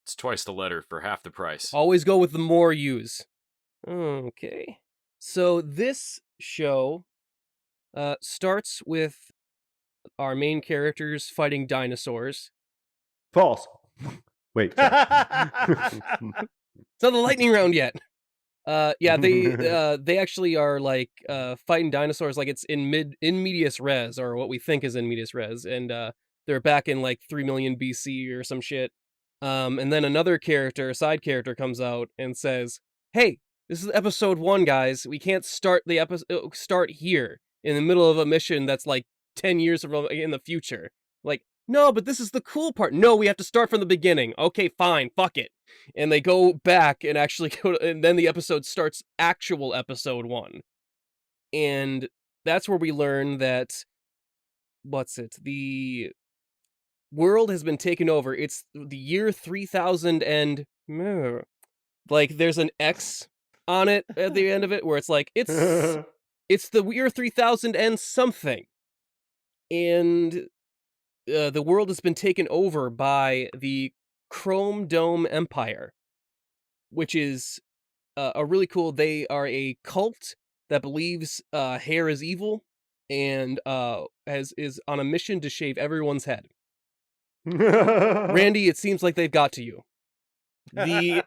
It's twice the letter for half the price. Always go with the more U's. Okay. So this show starts with our main characters fighting dinosaurs. False. Wait. Sorry. It's not the lightning round yet. Yeah, they actually are like fighting dinosaurs like it's in medias res, or what we think is in medias res, and they're back in like 3 million BC or some shit. And then another character, a side character, comes out and says, "Hey, this is episode 1, guys. We can't start the episode here in the middle of a mission that's like 10 years in the future." Like, no, but this is the cool part. No, we have to start from the beginning. Okay, fine, fuck it. And they go back and actually and then the episode starts actual episode 1. And that's where we learn that, the world has been taken over. It's the year 3000 and, like, there's an X on it at the end of it, where it's like, it's the year 3000 and something. And the world has been taken over by the Chrome Dome Empire, which is a really cool. They are a cult that believes hair is evil and is on a mission to shave everyone's head. Randy, it seems like they've got to you. And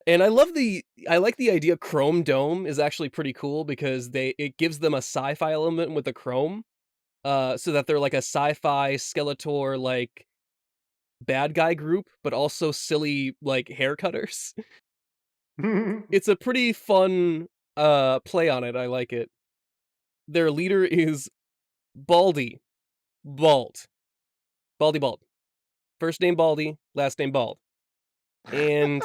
I like the idea Chrome Dome is actually pretty cool, because it gives them a sci-fi element with the chrome. So that they're like a sci-fi Skeletor like bad guy group, but also silly like hair cutters. It's a pretty fun play on it. I like it. Their leader is Baldy. Bald. First name Baldy, last name Bald. And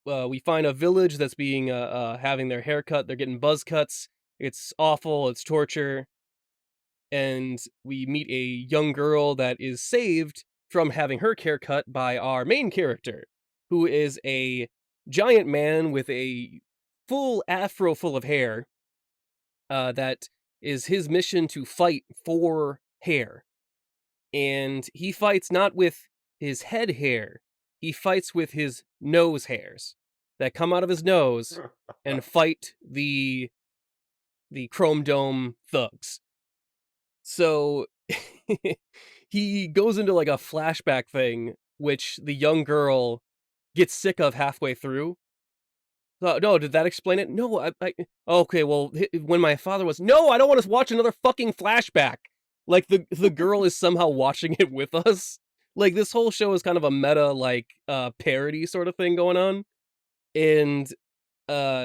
we find a village that's being having their hair cut. They're getting buzz cuts. It's awful. It's torture. And we meet a young girl that is saved from having her hair cut by our main character, who is a giant man with a full afro full of hair. That is his mission to fight for hair. And he fights not with his head hair, he fights with his nose hairs that come out of his nose and fight the Chrome Dome thugs. So he goes into like a flashback thing, which the young girl gets sick of halfway through. No, did that explain it? No, okay, well, when my father was, no, I don't want to watch another fucking flashback. Like, the girl is somehow watching it with us. Like, this whole show is kind of a meta, like, parody sort of thing going on. And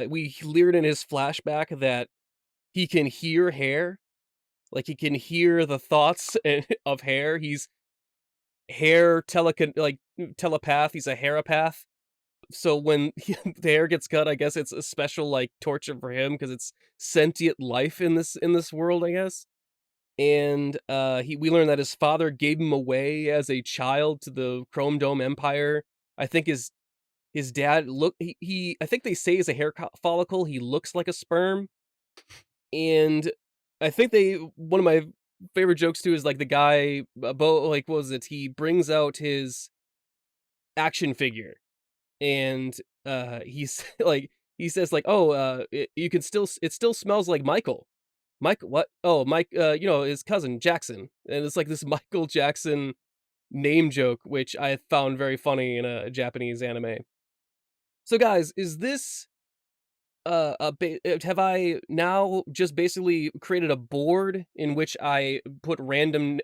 we learn in his flashback that he can hear hair. Like, he can hear the thoughts of hair. He's telepath. He's a hairopath. So when the hair gets cut, I guess it's a special, like, torture for him, because it's sentient life in this world, I guess. And we learn that his father gave him away as a child to the Chrome Dome Empire. I think his dad I think they say he's a hair follicle. He looks like a sperm. And I think one of my favorite jokes too is like the guy, like, what was it? He brings out his action figure, and he's like, he says like, "Oh, it still smells like Michael." Mike, what? Oh, Mike, his cousin Jackson, and it's like this Michael Jackson name joke, which I found very funny in a Japanese anime. So, guys, is this? Have I now just basically created a board in which I put random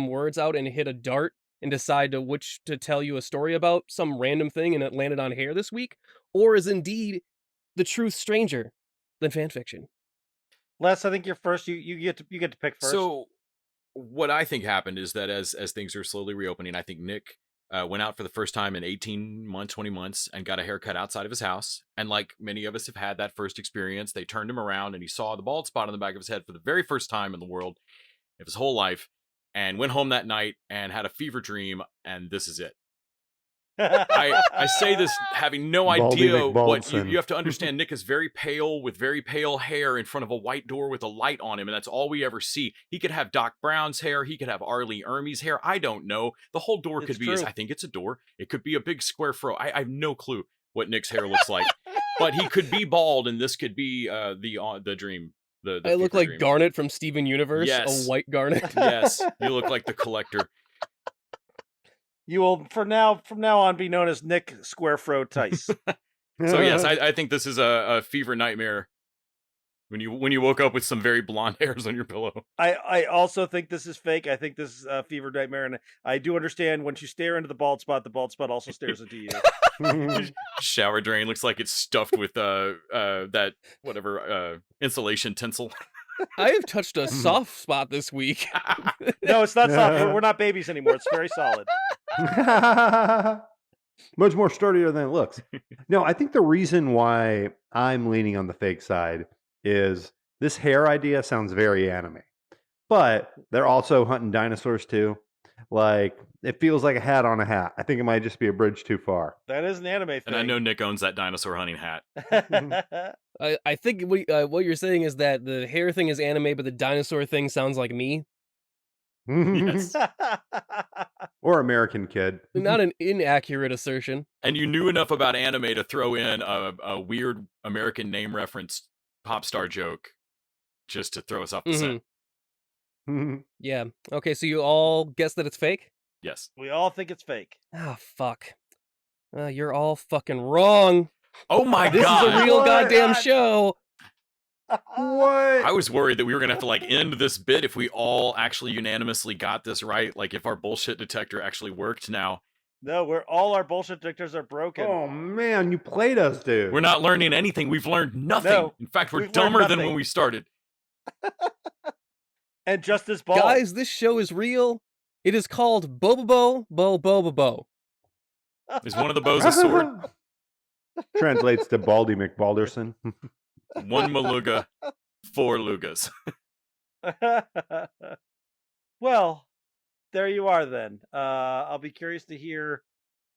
words out and hit a dart and decide which to tell you a story about some random thing, and it landed on hair this week? Or is indeed the truth stranger than fanfiction? Les, I think you're first. You get to pick first. So what I think happened is that as things are slowly reopening, I think Nick went out for the first time in 18 months, 20 months, and got a haircut outside of his house. And like many of us have had that first experience, they turned him around and he saw the bald spot on the back of his head for the very first time in the world of his whole life, and went home that night and had a fever dream, and this is it. I say this having no idea what you have to understand. Nick is very pale with very pale hair in front of a white door with a light on him, and that's all we ever see. He could have Doc Brown's hair. He could have Arlie Ermey's hair. I don't know. The whole door could be, I think it's a door. It could be a big square fro. I have no clue what Nick's hair looks like, but he could be bald, and this could be the dream. The I look fever like dream. Garnet from Steven Universe, Yes. a white Garnet. Yes, you look like the collector. You will, from now on, be known as Nick Squarefro Tice. So yes, I think this is a fever nightmare. When you woke up with some very blonde hairs on your pillow. I also think this is fake. I think this is a fever nightmare, and I do understand once you stare into the bald spot also stares into you. Shower drain looks like it's stuffed with that whatever insulation tinsel. I have touched a soft spot this week. No, it's not soft. We're not babies anymore. It's very solid. Much more sturdier than it looks. No, I think the reason why I'm leaning on the fake side is this hair idea sounds very anime. But they're also hunting dinosaurs too. Like, it feels like a hat on a hat. I think it might just be a bridge too far. That is an anime thing. And I know Nick owns that dinosaur hunting hat. I think what you're saying is that the hair thing is anime, but the dinosaur thing sounds like me. Yes. Or American Kid. Not an inaccurate assertion. And you knew enough about anime to throw in a weird American name reference pop star joke just to throw us off the scent. Yeah. Okay, so you all guess that it's fake? Yes. We all think it's fake. Ah, fuck. You're all fucking wrong. Oh my This god. is a real Oh my goddamn God. show. What? I was worried that we were gonna have to like end this bit if we all actually unanimously got this right. Like if our bullshit detector actually worked now. No, all our bullshit detectors are broken. Oh man, you played us, dude. We're not learning anything. We've learned nothing. No, In fact, we're we've learned dumber than nothing. when we started. And just as bald. Guys, this show is real. It is called Bobobo Bo Bobobo. Is one of the bows a sword? Translates to Baldy McBalderson. One Maluga, 4 Lugas. Well, there you are then. I'll be curious to hear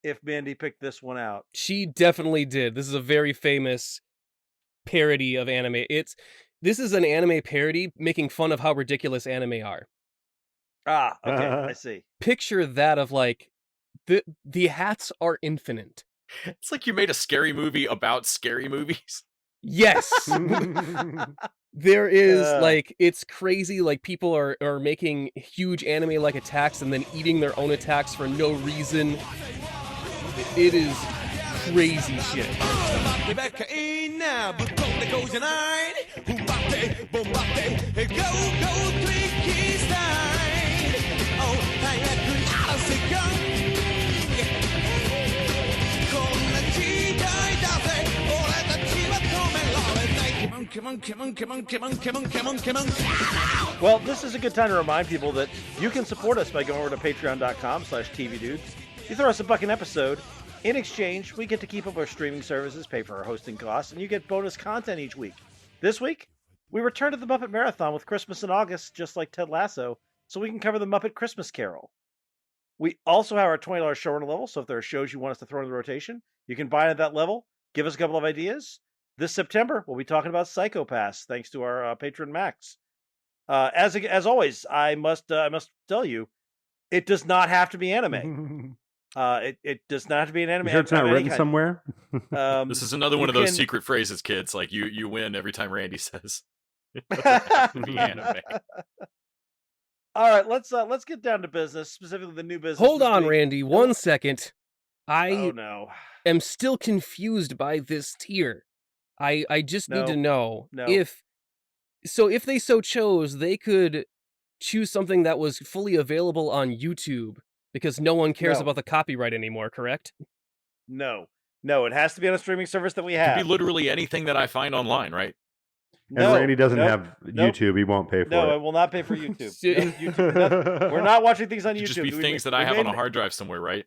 if Mandy picked this one out. She definitely did. This is a very famous parody of anime. This is an anime parody making fun of how ridiculous anime are. Ah, okay, I see. Picture that of like the hats are infinite. It's like you made a scary movie about scary movies. Yes. There is Uh. it's crazy, like people are making huge anime like attacks and then eating their own attacks for no reason. It is crazy shit. Well, this is a good time to remind people that you can support us by going over to patreon.com/tvdudes. You throw us $1 an episode. In exchange, we get to keep up our streaming services, pay for our hosting costs, and you get bonus content each week. This week, we return to the Muppet Marathon with Christmas in August, just like Ted Lasso, so we can cover the Muppet Christmas Carol. We also have our $20 showrunner level, so if there are shows you want us to throw in the rotation, you can buy at that level, give us a couple of ideas. This September, we'll be talking about Psycho-Pass, thanks to our patron Max. As always, I must tell you, it does not have to be anime. It does not have to be an anime. You sure it's not of any written kind. somewhere? This is another one you of those can- secret phrases, kids. Like you win every time Randy says. It doesn't have to be anime. All right, let's get down to business, specifically the new business. Hold this on, week. Randy, 1 second. Oh I no. am still confused by this tier. I just need to know No. if they so chose, they could choose something that was fully available on YouTube because no one cares No. about the copyright anymore, correct? No, it has to be on a streaming service that we It could have. be literally anything that I find online, right? And No, Randy doesn't nope, have nope. YouTube. He won't pay for No, I it. will not pay for YouTube. Yeah. No, YouTube we're not watching things on It YouTube. could just be We things ma- that I we have made on a an- hard drive somewhere, right?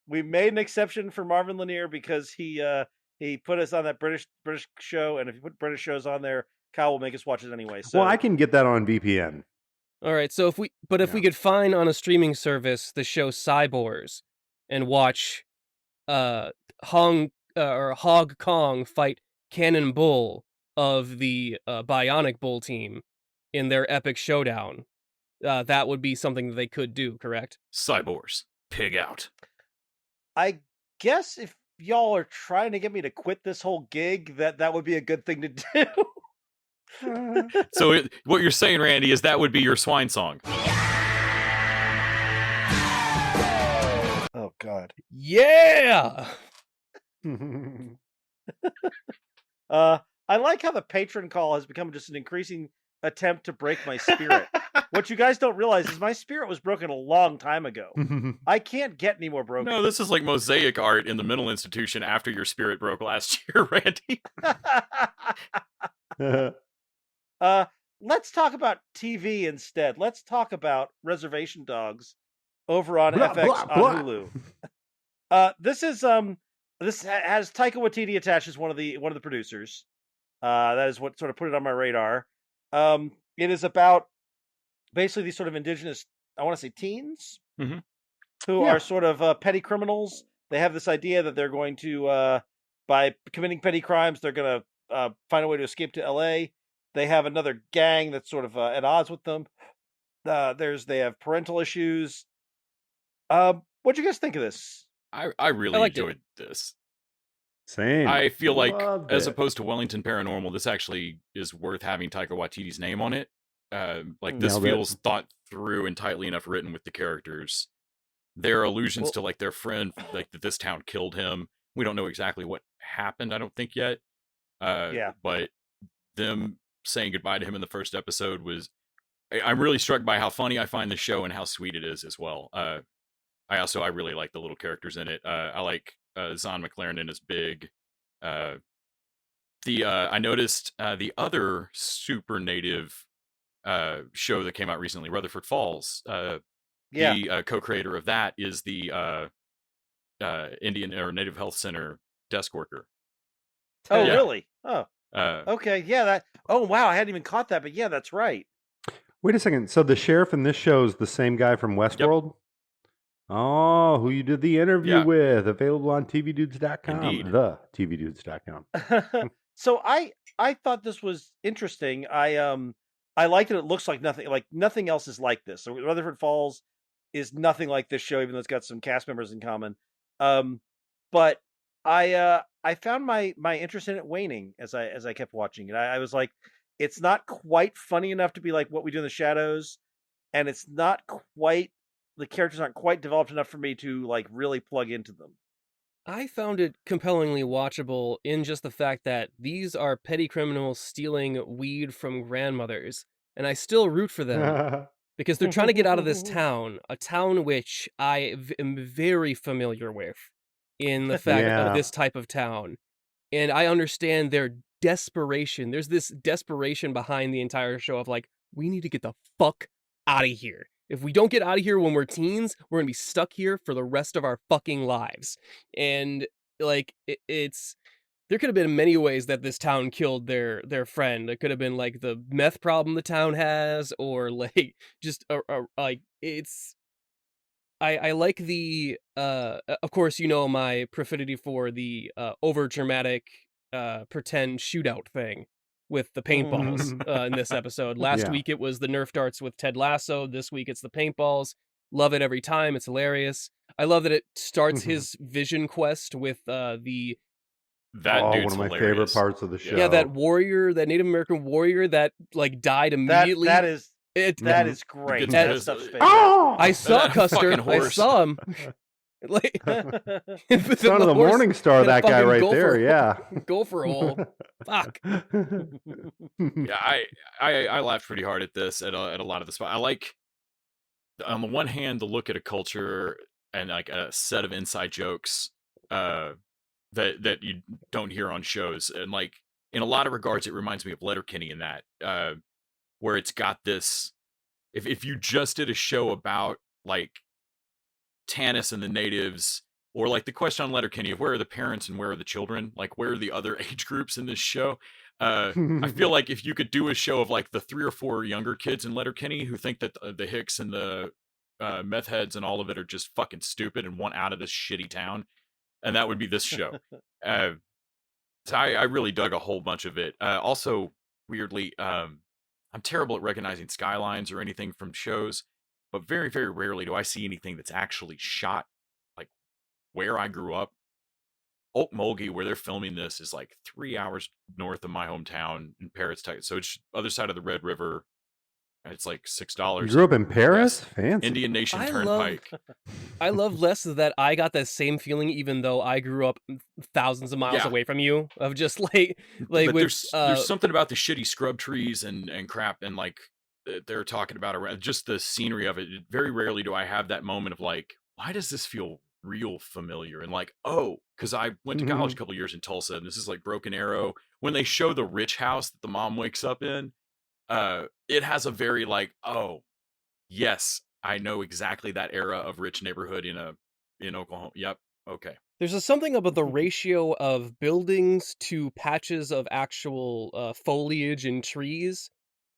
We made an exception for Marvin Lanier because he put us on that British show, and if you put British shows on there, Kyle will make us watch it anyway. So Well, I can get that on VPN. All right, so if we could find on a streaming service the show Cyborgs and watch Hog Kong fight Cannon Bull of the Bionic Bull team in their epic showdown, that would be something that they could do, correct? Cyborgs. Pig out. I guess if y'all are trying to get me to quit this whole gig, that would be a good thing to do. So what you're saying, Randy, is that would be your swine song. Oh God. Yeah. I like how the patron call has become just an increasing attempt to break my spirit. What you guys don't realize is my spirit was broken a long time ago. I can't get any more broken. No, this is like mosaic art in the mental institution after your spirit broke last year, Randy. Let's talk about TV instead. Let's talk about Reservation Dogs over on Blah, FX blah, on blah. Hulu. This has Taika Waititi attached as one of the producers. That is what sort of put it on my radar. It is about basically these sort of indigenous, I want to say teens, Mhm. who Yeah. are sort of petty criminals. They have this idea that they're going to, by committing petty crimes, they're going to find a way to escape to LA. They have another gang that's sort of at odds with them. They have parental issues. What'd you guys think of this? I really liked it. enjoyed this. Same. I feel like, Loved as it. opposed to Wellington Paranormal, this actually is worth having Taika Waititi's name on it. Like this Nailed it. feels thought through and tightly enough written with the characters. There are allusions Well- to like their friend, like that this town killed him. We don't know exactly what happened. I don't think yet. Yeah. But them saying goodbye to him in the first episode was. I'm really struck by how funny I find the show and how sweet it is as well. I really like the little characters in it. I like Zahn McLaren is big. I noticed the other super native show that came out recently, Rutherford Falls. Yeah. The co-creator of that is the Indian or Native Health Center desk worker. Oh, Yeah. really? Oh, Uh, okay. Yeah. Oh, wow. I hadn't even caught that, but yeah, that's right. Wait a second. So the sheriff in this show is the same guy from Westworld? Oh, who you did the interview Yeah. with. Available on tvdudes.com. Indeed. The tvdudes.com. So I thought this was interesting. I liked it. It looks like nothing else is like this. So Rutherford Falls is nothing like this show, even though it's got some cast members in common. But I found my interest in it waning as I kept watching it. I was like, it's not quite funny enough to be like What We Do in the Shadows, and it's not quite, the characters aren't quite developed enough for me to like really plug into them. I found it compellingly watchable in just the fact that these are petty criminals stealing weed from grandmothers, and I still root for them because they're trying to get out of this town, a town which I am very familiar with in the fact Yeah. of this type of town. And I understand their desperation. There's this desperation behind the entire show of like, we need to get the fuck out of here. If we don't get out of here when we're teens, we're gonna be stuck here for the rest of our fucking lives. And like, it's there could have been many ways that this town killed their friend. It could have been like the meth problem the town has, or like just like it's. I like the of course you know my profitity for the over dramatic pretend shootout thing with the paintballs in this episode. Last Yeah. week it was the Nerf darts with Ted Lasso. This week it's the paintballs. Love it every time. It's hilarious. I love that it starts his vision quest with that Oh, dude's one of my favorite hilarious. parts of the show. yeah, that warrior, that Native American warrior that like died immediately. That is it, is great. It's That good. stuff's fantastic. Oh! I saw that Custer. fucking I horse. saw him. Like Son of the Morning Star, that guy fucking right gopher- there. Yeah. Gopher hole. Fuck. Yeah, I laughed pretty hard at this at a lot of the spot. I like, on the one hand, the look at a culture and like a set of inside jokes that you don't hear on shows, and like in a lot of regards, it reminds me of Letterkenny in that where it's got this. If you just did a show about like Tanis and the natives, or like the question on Letterkenny of where are the parents and where are the children, like where are the other age groups in this show? I feel like if you could do a show of like the 3 or 4 younger kids in Letterkenny who think that the Hicks and the meth heads and all of it are just fucking stupid and want out of this shitty town, and that would be this show. So I really dug a whole bunch of it. Also, weirdly, I'm terrible at recognizing skylines or anything from shows, but very, very rarely do I see anything that's actually shot like where I grew up. Okmulgee, where they're filming this, is like 3 hours north of my hometown in Paris, Texas. So it's other side of the Red River. It's like $6. You grew up in Yes, Paris? Fancy. Indian Nation I Turnpike. love less that I got that same feeling, even though I grew up thousands of miles Yeah. away from you. Of just like But with there's something about the shitty scrub trees and crap, and like they're talking about around just the scenery of it. Very rarely do I have that moment of like, why does this feel real familiar? And like, oh, because I went to college a couple years in Tulsa, and this is like Broken Arrow. When they show the rich house that the mom wakes up in, it has a very like, oh, yes, I know exactly that era of rich neighborhood in Oklahoma. Yep. Okay. there's something about the ratio of buildings to patches of actual foliage and trees,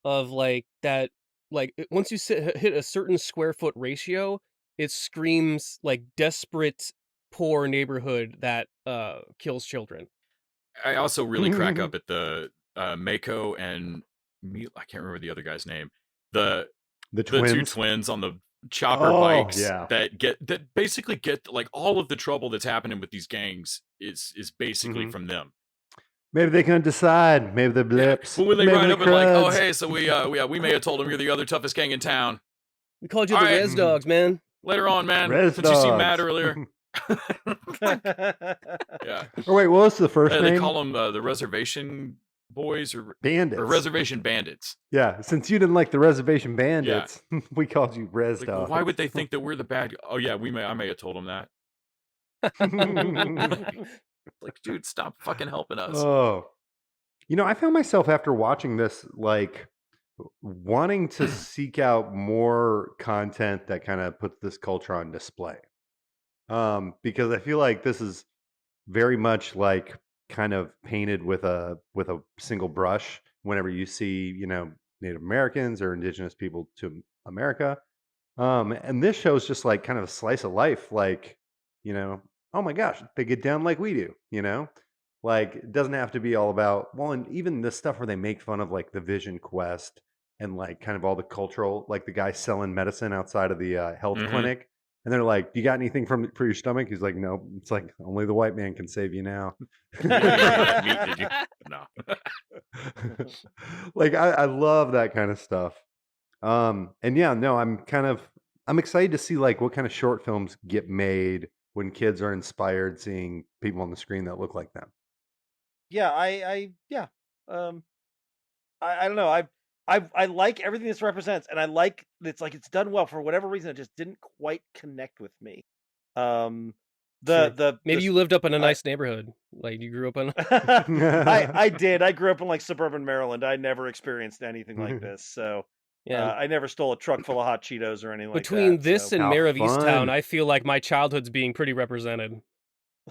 of like that. Like once you hit a certain square foot ratio, it screams like desperate, poor neighborhood that kills children. I also really crack up at the Mako and I can't remember the other guy's name. The twins. two twins on the chopper Oh, bikes yeah. that basically get like all of the trouble that's happening with these gangs is basically from them. Maybe they couldn't decide. Maybe they're blips. But when they Maybe ride they're up and like, oh cruds. hey, so we may have told them you're the other toughest gang in town. We called you All the right. Res Dogs, man. Later on, man. Res Since you seemed mad Dogs. earlier. Yeah. Or wait, what was the first name? They call them the Reservation Boys or Bandits. Reservation Bandits. Yeah, since you didn't like the Reservation Bandits, we called you Res Like, well, Dogs. why would they think that we're the bad? Oh yeah, I may have told them that. Like, dude, stop fucking helping us. Oh, I found myself after watching this, like, wanting to seek out more content that kind of puts this culture on display. Because I feel like this is very much like kind of painted with a single brush whenever you see, Native Americans or indigenous people to America. And this shows just like kind of a slice of life, like, oh my gosh, they get down like we do, like it doesn't have to be all about, well, and even the stuff where they make fun of like the Vision Quest and like kind of all the cultural, like the guy selling medicine outside of the health Mhm. clinic. And they're like, "Do you got anything for your stomach?" He's like, "No." It's like only the white man can save you now. You ate that meat, did you? No. Like I love that kind of stuff. And yeah, no, I'm excited to see like what kind of short films get made when kids are inspired seeing people on the screen that look like them. Yeah, I don't know. I like everything this represents, and I like it's done well. For whatever reason, it just didn't quite connect with me. Maybe you lived up in a nice neighborhood, like you grew up in. I did. I grew up in like suburban Maryland. I never experienced anything like this. So Yeah. I never stole a truck full of hot Cheetos or anything Between like that. this so. and How Mayor of Easttown, fun. I feel like my childhood's being pretty represented.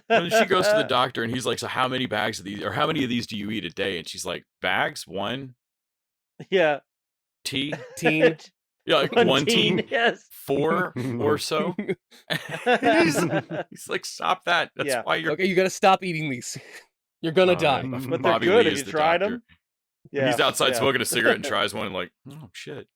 When she goes to the doctor and he's like, "So how many bags of these, or how many of these do you eat a day?" And she's like, "Bags, one Yeah. tea, Teen. yeah, like one teen, Yes. 4 or so." he's like, "Stop that! That's Yeah. why you're." Okay, you gotta stop eating these. You're gonna die. yeah. But they're Bobby good. Lee Have is you the tried doctor. them? And Yeah. he's outside yeah. smoking a cigarette and tries one and like, oh shit.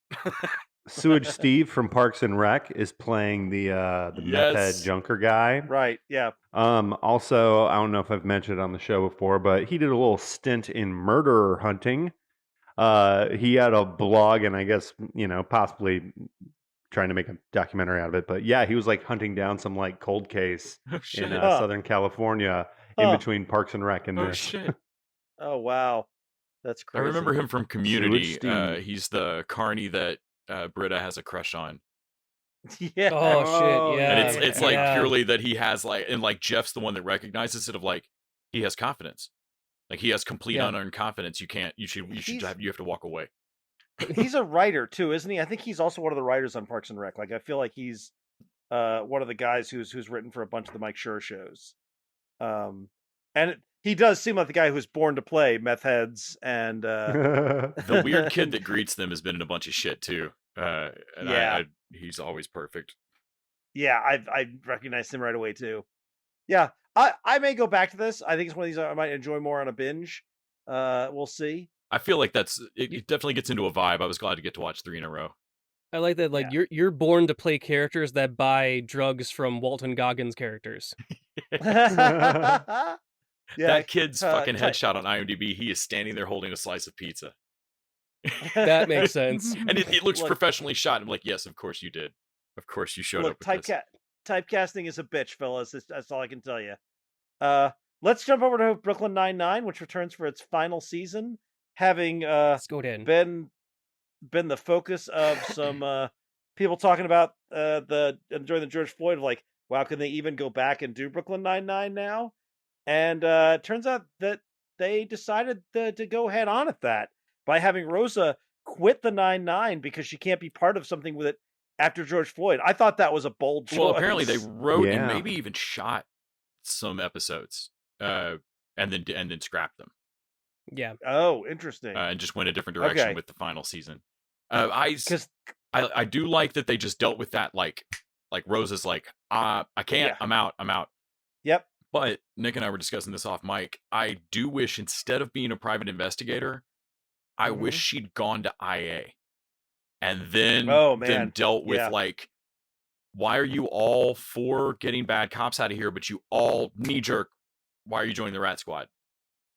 Sewage Steve from Parks and Rec is playing the meth head Yes. junker guy. Right. Yeah. Also, I don't know if I've mentioned it on the show before, but he did a little stint in murderer hunting. He had a blog, and I guess possibly trying to make a documentary out of it. But yeah, he was like hunting down some like cold case Oh in shit. Southern California in Huh. between Parks and Rec and Oh this. shit. Oh wow. That's I crazy. remember him from Community. Steve. He's the carny that Britta has a crush on. Yeah. Oh shit, yeah. And it's like yeah. purely that he has like, and like Jeff's the one that recognizes it, of like he has confidence. Like he has complete Yeah. unearned confidence. You have to walk away. He's a writer too, isn't he? I think he's also one of the writers on Parks and Rec. Like I feel like he's one of the guys who's written for a bunch of the Mike Schur shows. He does seem like the guy who's born to play meth heads and The weird kid that greets them has been in a bunch of shit too. And Yeah. he's always perfect. yeah, I recognized him right away too. Yeah, I may go back to this. I think it's one of these I might enjoy more on a binge. We'll see. I feel like it definitely gets into a vibe. I was glad to get to watch 3 in a row. I like that. Like you're born to play characters that buy drugs from Walton Goggins characters. Yeah, That kid's fucking ty- headshot on IMDb, he is standing there holding a slice of pizza. That makes sense. And it looks Look- professionally shot. I'm like, yes, of course you did. Of course you showed Look, up with this. typecasting is a bitch, fellas. That's all I can tell you. Let's jump over to Brooklyn Nine-Nine, which returns for its final season, having Let's go in. been the focus of some people talking about during the George Floyd of like, wow, can they even go back and do Brooklyn Nine-Nine now? And it turns out that they decided to go head on at that by having Rosa quit the Nine-Nine because she can't be part of something with it after George Floyd. I thought that was a bold choice. Well, apparently they wrote and Yeah. maybe even shot some episodes, and then scrapped them, Yeah. Oh, interesting. and just went a different direction Okay. with the final season. I Because do like that they just dealt with that, like Rosa's like, I can't, Yeah. I'm out. yep, But Nick and I were discussing this off mic. I do wish, instead of being a private investigator, I wish she'd gone to IA and then Oh, man. dealt with Yeah. like, why are you all for getting bad cops out of here, but you all knee jerk? Why are you joining the Rat Squad?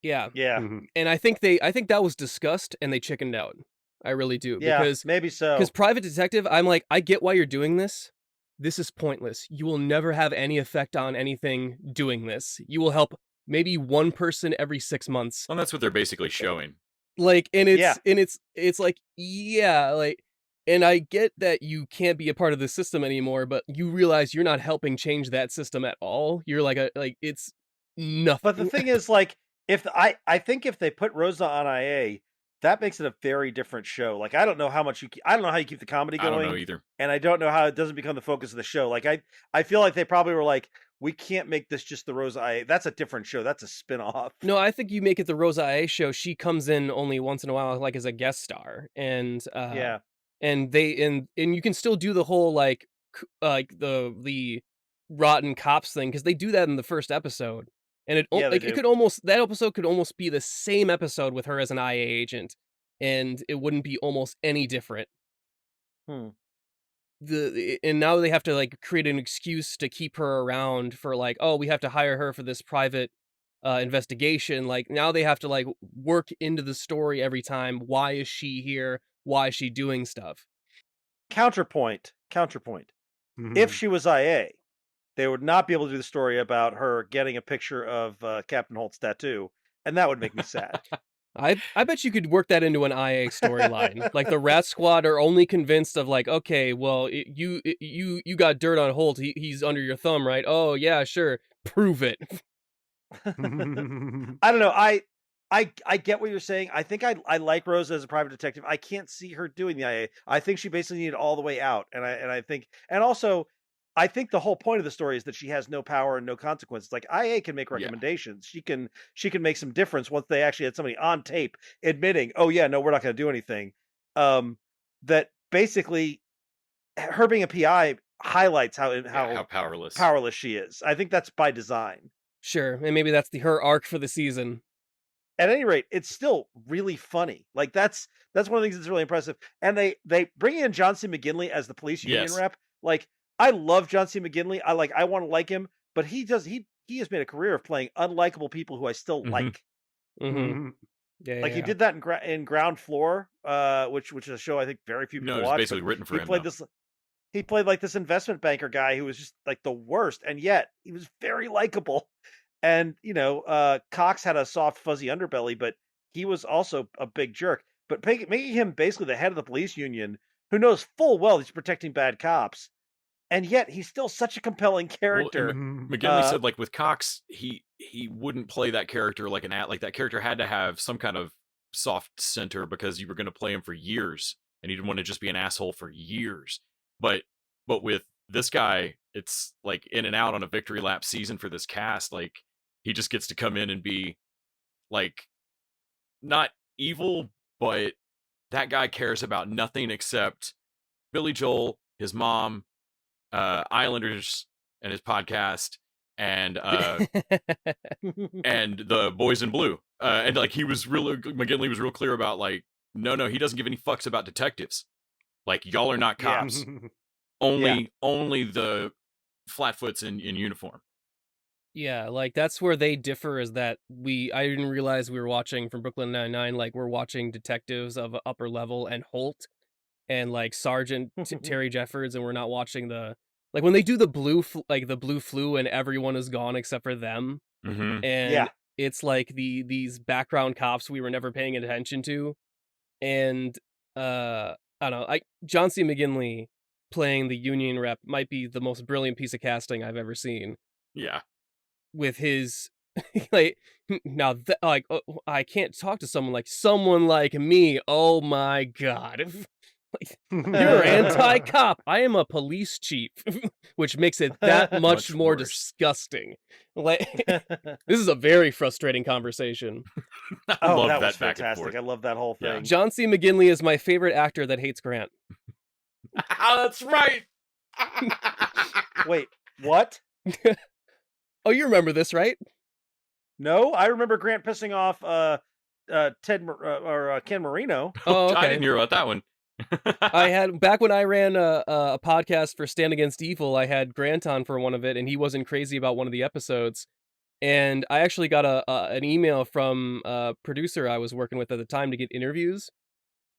Yeah. yeah, Mhm. And I think that was discussed and they chickened out. I really do. yeah, Because maybe so. private detective, I'm like, I get why you're doing this. This is pointless. You will never have any effect on anything doing this. You will help maybe one person every 6 months. Well, that's what they're basically showing. Like, and it's Yeah. and it's like, yeah, like, and I get that you can't be a part of the system anymore, but you realize you're not helping change that system at all. You're like it's nothing. But the thing is, like, I think if they put Rosa on IA, that makes it a very different show. Like, I don't know how much I don't know how you keep the comedy I going, don't know either. and I don't know how it doesn't become the focus of the show. Like, I feel like they probably were like, we can't make this just the Rosa IA. That's a different show. That's a spin-off. No, I think you make it the Rosa IA show. She comes in only once in a while, like as a guest star, and Yeah. and you can still do the whole like the rotten cops thing because they do that in the first episode, and Yeah, they like do. it could almost that episode could almost be the same episode with her as an IA agent, and it wouldn't be almost any different. Hmm. And now they have to like create an excuse to keep her around for like, oh, we have to hire her for this private investigation. Like now they have to like work into the story every time. Why is she here? Why is she doing stuff? Counterpoint. Mhm. If she was IA, they would not be able to do the story about her getting a picture of Captain Holt's tattoo, and that would make me sad. I bet you could work that into an IA storyline. Like the Rat Squad are only convinced of like, okay, well, you got dirt on Holt. He's under your thumb, right? Oh yeah, sure. Prove it. I don't know. I get what you're saying. I think I like Rosa as a private detective. I can't see her doing the IA. I think she basically needed all the way out, and I think also I think the whole point of the story is that she has no power and no consequences. Like IA can make Yeah. recommendations. She can make some difference once they actually had somebody on tape admitting, "Oh yeah, no, we're not going to do anything." That basically her being a PI highlights how How powerless. powerless she is. I think that's by design. Sure, and maybe that's her arc for the season. At any rate, it's still really funny. Like that's one of the things that's really impressive. And they bring in John C. McGinley as the police union Yes. rep. Like I love John C. McGinley. I want to like him, but he has made a career of playing unlikable people who I still Mhm. like. Mm-hmm. Mhm. Yeah, Like he did that in Ground Floor, which is a show I think very few people No, it's watch. basically but written for he him. played though. this. He played like this investment banker guy who was just like the worst, and yet he was very likable. And Cox had a soft, fuzzy underbelly, but he was also a big jerk. But making him basically the head of the police union, who knows full well he's protecting bad cops, and yet he's still such a compelling character. Mhm. McGinley said, like with Cox, he wouldn't play that character like like that character had to have some kind of soft center because you were going to play him for years, and he didn't want to just be an asshole for years. But with this guy, it's like in and out on a victory lap season for this cast. Like he just gets to come in and be like not evil, but that guy cares about nothing except Billy Joel, his mom, Islanders, and his podcast, and and the Boys in Blue. And like McGinley was real clear about like, no, he doesn't give any fucks about detectives. Like y'all are not Yeah. cops. Only the flatfoots in uniform. Yeah, like that's where they differ is that I didn't realize we were watching from Brooklyn Nine-Nine, like we're watching detectives of a upper level and Holt and like Sergeant Terry Jeffords, and we're not watching like when they do the the blue flu and everyone is gone except for them, Mm-hmm. and Yeah. it's like these background cops we were never paying attention to, and I don't know, John C. McGinley playing the Union rep might be the most brilliant piece of casting I've ever seen. Yeah. With his like now like I can't talk to someone like me. Oh my god. Like, you're anti-cop. I am a police chief, which makes it that much Much more worse. disgusting. Like this is a very frustrating conversation. I Oh, love that was back and fantastic. forth. I love that whole Yeah. thing. John C. McGinley is my favorite actor that hates Grant. That's right. Wait, what? Oh, you remember this, right? No, I remember Grant pissing off Ken Marino. Oh, okay. I didn't hear about that one. I had back when I ran a podcast for Stand Against Evil. I had Grant on for one of it, and he wasn't crazy about one of the episodes. And I actually got an email from a producer I was working with at the time to get interviews.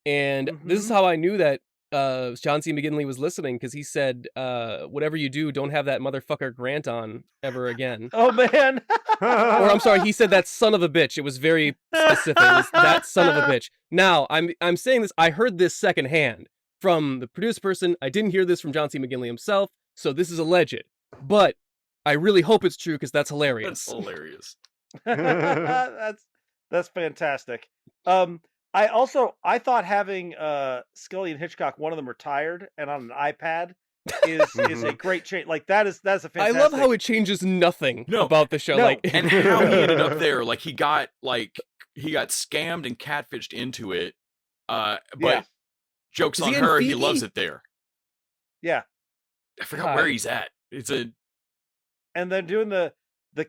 And this is how I knew that John C. McGinley was listening, because he said, "Whatever you do, don't have that motherfucker Grant on ever again." Oh man. Or I'm sorry, he said that son of a bitch. It was very specific. It was that son of a bitch. Now, I'm saying this, I heard this secondhand from the producer person. I didn't hear this from John C. McGinley himself, so this is alleged. But I really hope it's true, because that's hilarious. That's hilarious. That's fantastic. I thought having Scully and Hitchcock, one of them retired and on an iPad is a great change. Like that's a fantastic. I love how it changes nothing about the show. No. Like, And how he ended up there. Like he got scammed and catfished into it. But Yeah. jokes Is on he in her, he Phoebe? loves it there. Yeah. I forgot where he's at. It's a And then doing the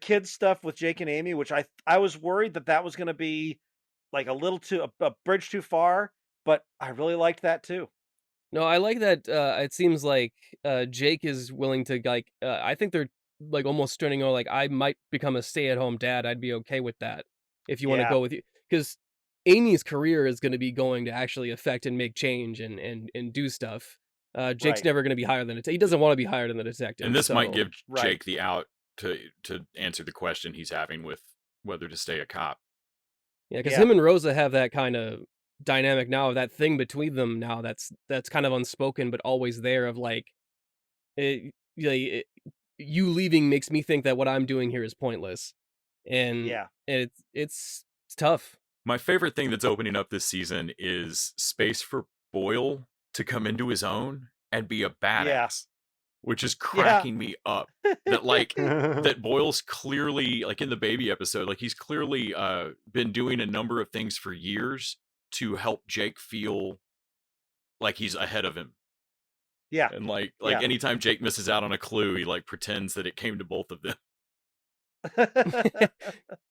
kids stuff with Jake and Amy, which I was worried that was going to be like a bridge too far, but I really liked that too. no, I like that. It seems like Jake is willing to like. I think they're like almost turning on like I might become a stay-at-home dad. I'd be okay with that if you want to Yeah. go with you, because Amy's career is going to be going to actually affect and make change and do stuff. Jake's Right. never going to be higher than he doesn't want to be higher than the detective. and this might so- give Right. Jake the out to answer the question he's having with whether to stay a cop. Yeah, because Yeah. him and Rosa have that kind of dynamic now, that thing between them now that's kind of unspoken but always there of like, you leaving makes me think that what I'm doing here is pointless, and Yeah. it's tough. My favorite thing that's opening up this season is space for Boyle to come into his own and be a badass, which is cracking me up. That like that Boyle's clearly, like in the baby episode, like he's clearly been doing a number of things for years to help Jake feel like he's ahead of him. Yeah. And like Yeah. anytime Jake misses out on a clue, he like pretends that it came to both of them.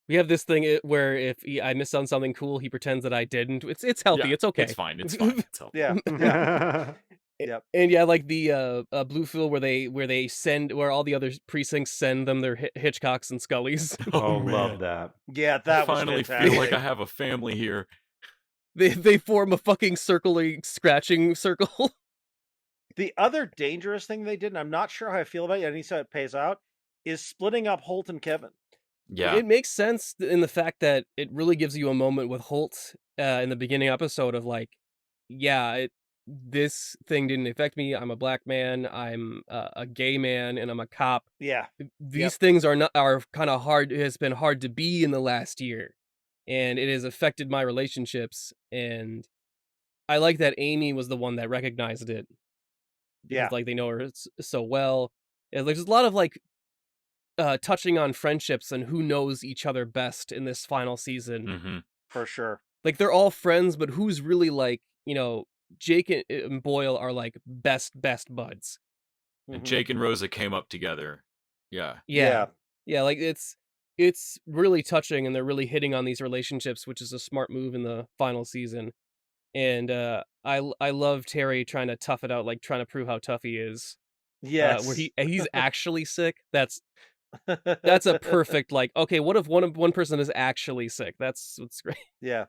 We have this thing where if I miss on something cool, he pretends that I didn't. It's healthy. Yeah, It's okay. It's fine. It's fine. It's healthy. Yeah. Yeah. Yep. And yeah, like the blue field where they send, where all the other precincts send them their Hitchcocks and Scullys. Oh, man. love that. Yeah, I that was finally fantastic. feel like I have a family here. They form a fucking scratching circle. The other dangerous thing they did, and I'm not sure how I feel about it, and he said it pays out, is splitting up Holt and Kevin. Yeah. It makes sense in the fact that it really gives you a moment with Holt in the beginning episode of like, yeah, this thing didn't affect me. I'm a black man. I'm a gay man, and I'm a cop. Yeah. These things are kind of hard. It has been hard to be in the last year, and it has affected my relationships. And I like that Amy was the one that recognized it. Yeah. Because, like, they know her so well. And there's a lot of like touching on friendships and who knows each other best in this final season. Mm-hmm. For sure. Like, they're all friends, but who's really like, Jake and Boyle are like best buds. And Mhm. Jake and Rosa came up together. Yeah. Yeah. Like it's really touching, and they're really hitting on these relationships, which is a smart move in the final season. And I love Terry trying to tough it out, like trying to prove how tough he is. Yes. Where he's actually sick. That's That's a perfect, like, okay, what if one person is actually sick? That's what's great. Yeah.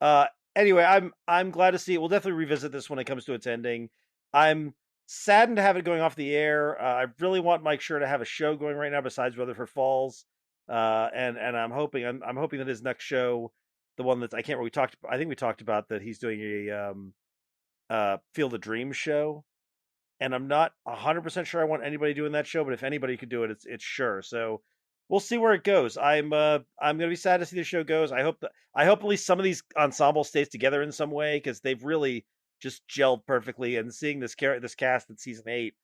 uh anyway, I'm glad to see it. We'll definitely revisit this when it comes to its ending. I'm saddened to have it going off the air. I really want Mike Schur to have a show going right now besides Rutherford Falls. And I'm hoping that his next show, the one that's I can't remember I think we talked about that he's doing a Field of Dreams show. And I'm not 100% sure I want anybody doing that show, but if anybody could do it, it's Schur. So we'll see where it goes. I'm gonna be sad to see the show goes. I hope at least some of these ensembles stays together in some way, because they've really just gelled perfectly. And seeing this cast in season 8,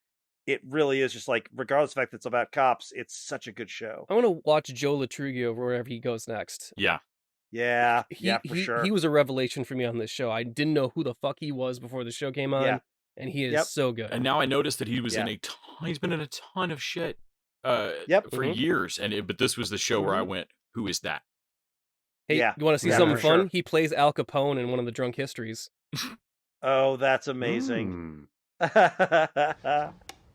it really is just like, regardless of the fact that it's about cops, it's such a good show. I want to watch Joe Latrugio wherever he goes next. Yeah. Yeah, for sure. He was a revelation for me on this show. I didn't know who the fuck he was before the show came on, and he is so good. And now I noticed that he was he's been in a ton of shit for years. But this was the show where I went, who is that? Hey, you want to see something fun? Sure. He plays Al Capone in one of the Drunk Histories. Oh, that's amazing.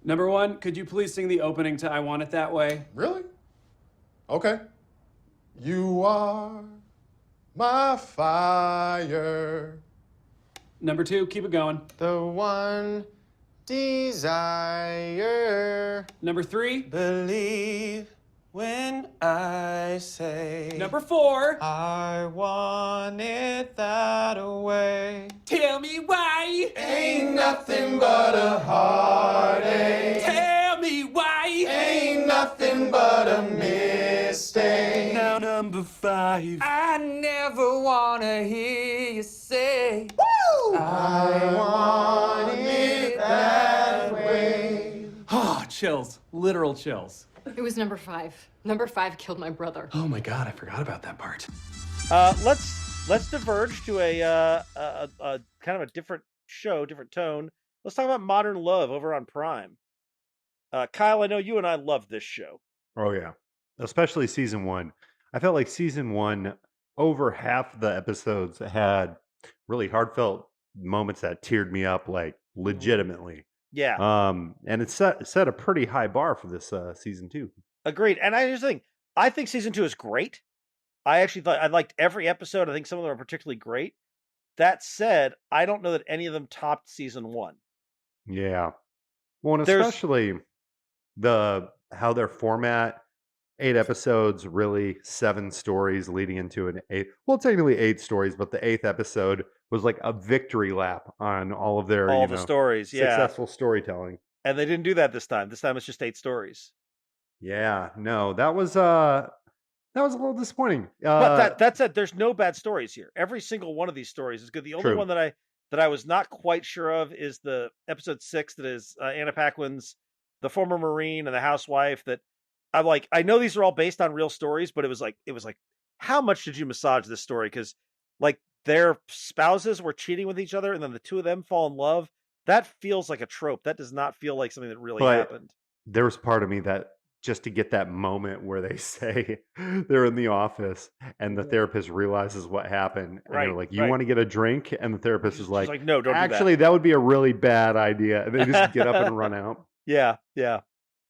Number 1, could you please sing the opening to I Want It That Way? Really? Okay. You are my fire. Number 2, keep it going. The one desire. Number 3, believe when I say. Number 4, I want it that way. Tell me why. Ain't nothing but a heartache. Tell me why. Ain't nothing but a mistake. Now number 5, I never wanna hear you say. Woo! I want it that way. Oh, chills. Literal chills. It was number 5. Number 5 killed my brother. Oh my god, I forgot about that part. Let's diverge to a kind of a different show, different tone. Let's talk about Modern Love over on Prime. Kyle, I know you and I love this show. Oh yeah, especially season 1. I felt like season 1, over half the episodes had really heartfelt moments that teared me up, like legitimately. Yeah. And it set a pretty high bar for this season 2. Agreed. And I think season 2 is great. I actually thought I liked every episode. I think some of them are particularly great. That said, I don't know that any of them topped season 1. Yeah. Well, and especially how their format, 8 episodes, really 7 stories leading into an 8. Well, technically 8 stories, but the 8th episode was like a victory lap on all of their the stories, successful storytelling. And they didn't do that this time. This time it's just 8 stories. Yeah, no, that was a little disappointing. But that said, there's no bad stories here. Every single one of these stories is good. The only one that I was not quite sure of is the episode 6 that is Anna Paquin's, the former Marine and the housewife. That I'm like, I know these are all based on real stories, but it was like, how much did you massage this story? Because like their spouses were cheating with each other, and then the two of them fall in love. That feels like a trope. That does not feel like something that really happened. There was part of me that just to get that moment where they say they're in the office and the therapist realizes what happened. And they're like, you want to get a drink? And the therapist is like, no, don't actually, do that. That would be a really bad idea. And they just get up and run out. Yeah.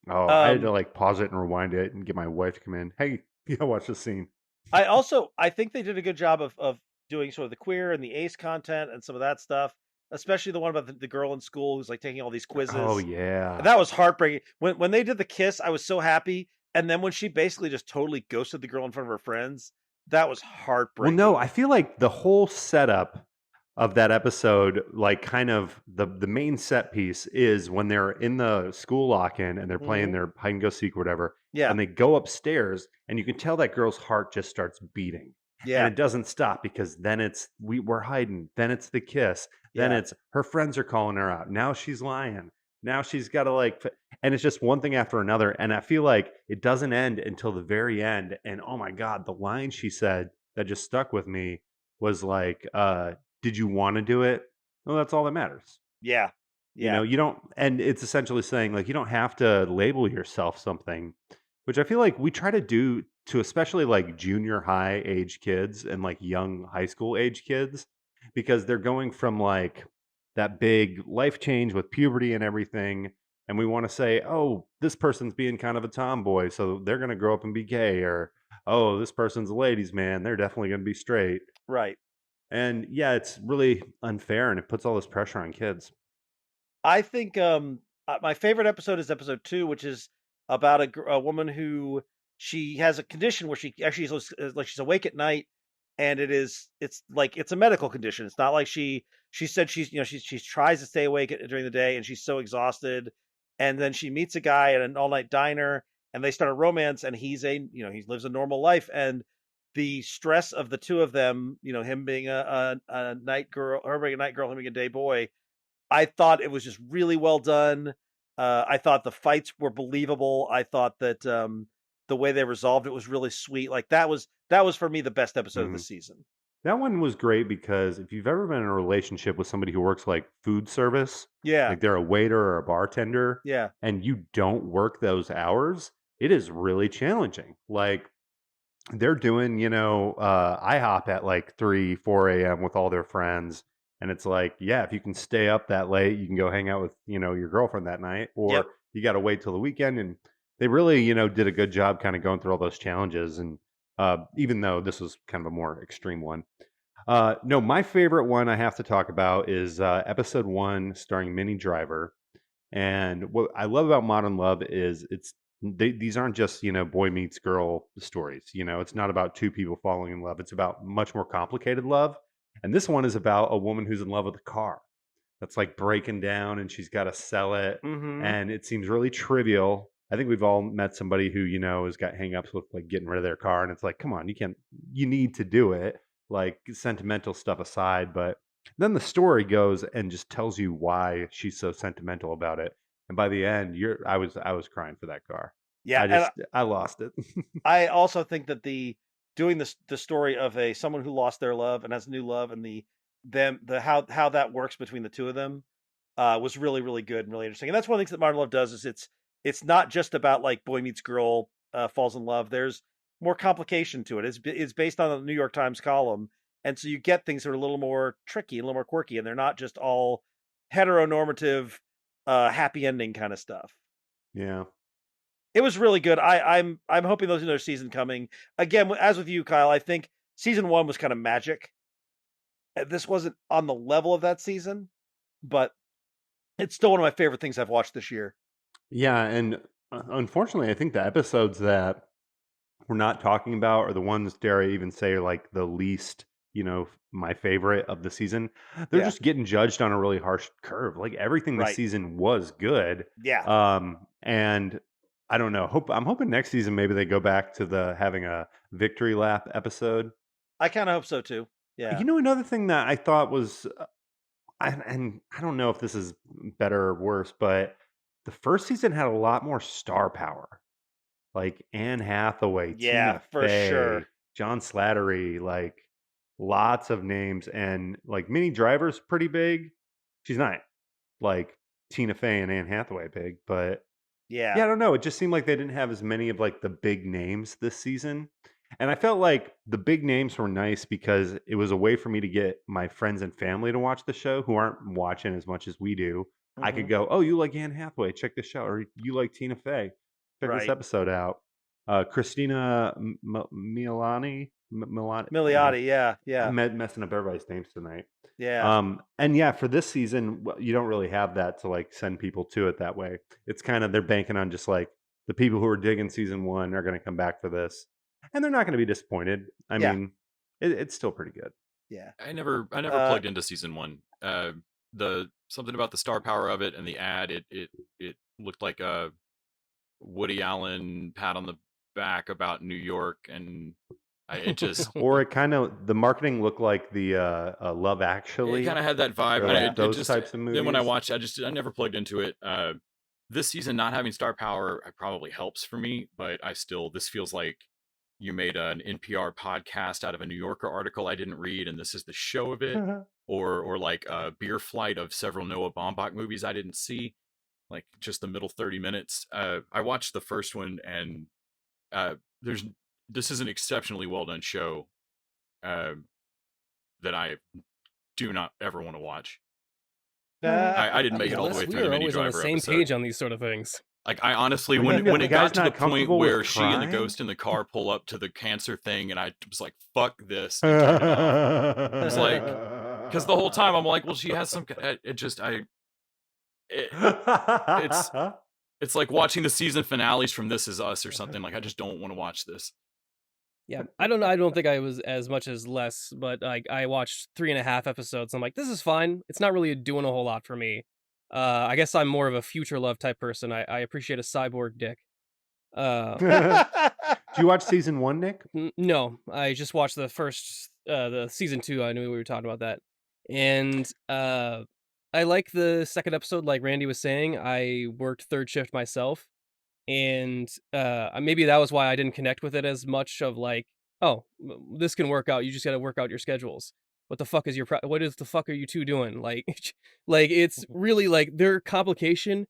Oh, I had to like pause it and rewind it and get my wife to come in. Hey, you gotta watch this scene. I think they did a good job of doing sort of the queer and the ace content and some of that stuff. Especially the one about the girl in school who's like taking all these quizzes. Oh yeah, and that was heartbreaking. When they did the kiss, I was so happy. And then when she basically just totally ghosted the girl in front of her friends, that was heartbreaking. Well, no, I feel like the whole setup of that episode, like kind of the main set piece is when they're in the school lock-in and they're playing their hide and go seek or whatever. Yeah, and they go upstairs and you can tell that girl's heart just starts beating. Yeah, and it doesn't stop because then it's we're hiding. Then it's the kiss. Then it's her friends are calling her out. Now she's lying. Now she's got to and it's just one thing after another. And I feel like it doesn't end until the very end. And oh my God, the line she said that just stuck with me was like, did you want to do it? Well, that's all that matters. Yeah. You know, you don't, and it's essentially saying like, you don't have to label yourself something, which I feel like we try to do to especially like junior high age kids and like young high school age kids, because they're going from like that big life change with puberty and everything. and we want to say, oh, this person's being kind of a tomboy, so they're going to grow up and be gay, or oh, this person's a ladies' man, they're definitely going to be straight. Right. And yeah, it's really unfair, and it puts all this pressure on kids. I think my favorite episode is episode 2, which is about a woman who she has a condition where she actually is like she's awake at night, and it's like it's a medical condition. It's not like she said she's she tries to stay awake during the day and she's so exhausted, and then she meets a guy at an all night diner and they start a romance, and he's he lives a normal life, and the stress of the two of them, him being a night girl, her being a night girl, him being a day boy. I thought it was just really well done. I thought the fights were believable. I thought that the way they resolved it was really sweet. Like that was for me the best episode of the Mhm. season. That one was great because if you've ever been in a relationship with somebody who works like food service, Yeah, like they're a waiter or a bartender, yeah, and you don't work those hours, it is really challenging. Like they're doing, IHOP at like 3, 4 a.m. with all their friends. And it's like, yeah, if you can stay up that late, you can go hang out with, your girlfriend that night, yep. or you got to wait till the weekend. And they really, did a good job kind of going through all those challenges. And even though this was kind of a more extreme one. No, my favorite one I have to talk about is episode 1 starring Minnie Driver. And what I love about Modern Love is these aren't just, boy meets girl stories. It's not about two people falling in love. It's about much more complicated love. And this one is about a woman who's in love with a car that's like breaking down and she's got to sell it. Mm-hmm. And it seems really trivial. I think we've all met somebody who, has got hangups with like getting rid of their car. And it's like, come on, you need to do it, like sentimental stuff aside. But then the story goes and just tells you why she's so sentimental about it. And by the end, I was crying for that car. Yeah, and I lost it. I also think that doing the story of someone who lost their love and has new love, and how that works between the two of them was really really good and really interesting. And that's one of the things that Modern Love does is it's not just about like boy meets girl falls in love. There's more complication to it. It's based on a New York Times column, and so you get things that are a little more tricky and a little more quirky, and they're not just all heteronormative happy ending kind of stuff. Yeah. It was really good. I'm hoping there's another season coming. Again, as with you, Kyle, I think season 1 was kind of magic. This wasn't on the level of that season, but it's still one of my favorite things I've watched this year. Yeah, and unfortunately, I think the episodes that we're not talking about are the ones, dare I even say, are like the least, my favorite of the season. They're Yeah. just getting judged on a really harsh curve. Like everything this Right. season was good. Yeah. And I don't know. I'm hoping next season maybe they go back to having a victory lap episode. I kind of hope so too. Yeah. Another thing that I thought was, and I don't know if this is better or worse, but the first season had a lot more star power. Like Anne Hathaway, Yeah, Tina for Fey, sure. John Slattery, like lots of names. And like Minnie Driver's pretty big. She's not like Tina Fey and Anne Hathaway big, but yeah, I Yeah. don't know. It just seemed like they didn't have as many of like the big names this season. And I felt like the big names were nice because it was a way for me to get my friends and family to watch the show who aren't watching as much as we do. I could Mhm. go, oh, you like Anne Hathaway? Check this show. Or you like Tina Fey? Check this Right. episode out. Christina Miliani. Milioti, yeah, yeah. I'm messing up everybody's names tonight. Yeah. And yeah, for this season, you don't really have that to like send people to it that way. It's kind of they're banking on just like the people who are digging season 1 are going to come back for this, and they're not going to be disappointed. I Yeah. mean, it's still pretty good. Yeah. I never plugged into season 1. The something about the star power of it and the ad, it looked like a Woody Allen pat on the back about New York, and it just Or it kind of the marketing looked like the Love it Actually, kind of had that vibe. or And like Yeah. it those just types of then when I movies. watched, I never plugged into it. This season not having star power probably helps for me, but this feels like you made an NPR podcast out of a New Yorker article I didn't read, and this is the show of it, or like a beer flight of several Noah Baumbach movies I didn't see, like just the middle 30 minutes. I watched the first one, and this is an exceptionally well done show that I do not ever want to watch. I didn't make it all the way We through the are Minnie always on the Driver same episode. page on these sort of things. Like, I honestly, What do you when mean, it the guy's got to the not point comfortable with where she and the crying? ghost in the car pull up to the cancer thing, and I was like, fuck this, and turned it off. It's like, because the whole time I'm like, well, she has some, it's like watching the season finales from This Is Us or something. Like, I just don't want to watch this. Yeah, I don't know. I don't think I was as much as less, but like I watched 3.5 episodes. I'm like, this is fine. It's not really doing a whole lot for me. I guess I'm more of a future love type person. I appreciate a cyborg dick. Do you watch season 1, Nick? No, I just watched the first, the season 2. I knew we were talking about that, and I like the second episode. Like Randy was saying, I worked third shift myself. And maybe that was why I didn't connect with it as much of like, oh, this can work out. You just got to work out your schedules. What the fuck is what is the fuck are you two doing? Like, like it's really like their complication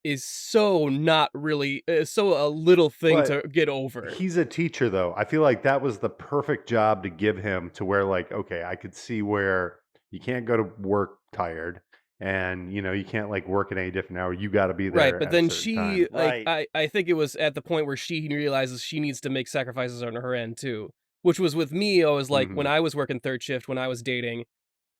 is so not really, so a little thing But to get over. he's a teacher, though. I feel like that was the perfect job to give him to where, like, okay, I could see where you can't go to work tired. And you can't like work at any different hour. You got to be there. Right, but at a then certain she, time. like, Right. I think it was at the point where she realizes she needs to make sacrifices on her end too. Which was with me, I was like, when I was working third shift, when I was dating,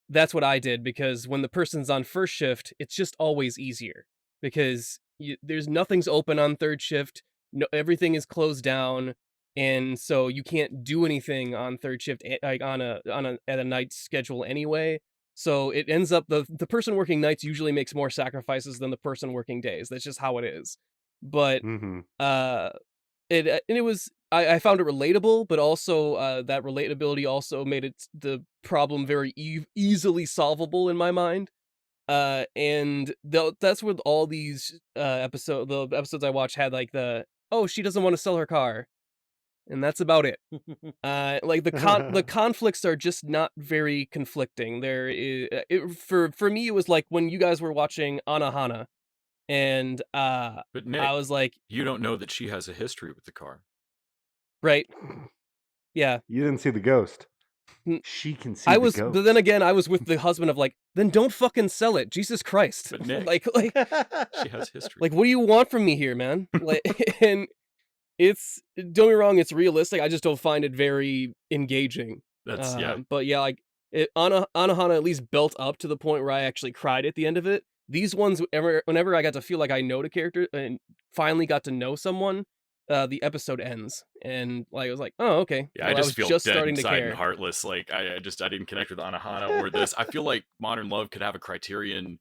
that's what I did, because when the person's on first shift, it's just always easier because there's nothing's open on third shift. No, everything is closed down, and so you can't do anything on third shift like at a night schedule anyway. So it ends up the person working nights usually makes more sacrifices than the person working days. That's just how it is. But it was I found it relatable, but also that relatability also made it the problem very easily solvable in my mind. And that's what all these the episodes I watched had like she doesn't want to sell her car. And that's about it. Like the conflicts are just not very conflicting. There is for me it was like when you guys were watching Anohana, and But Nick, I was like, you don't know that she has a history with the car. right, yeah. You didn't see the ghost. She can see. But then again, I was with the husband of like, then don't fucking sell it, Jesus Christ. But Nick, like she has history. like, what do you want from me here, man? Like, and don't get me wrong, it's realistic. I just don't find it very engaging. That's yeah. But yeah, like Anohana at least built up to the point where I actually cried at the end of it. These ones, whenever I got to feel like I know the character and finally got to know someone, the episode ends, and like I was like, oh okay. Yeah, well, I just feel just dead starting to inside care. and heartless. Like I didn't connect with Anohana or this. I feel like Modern Love could have a Criterion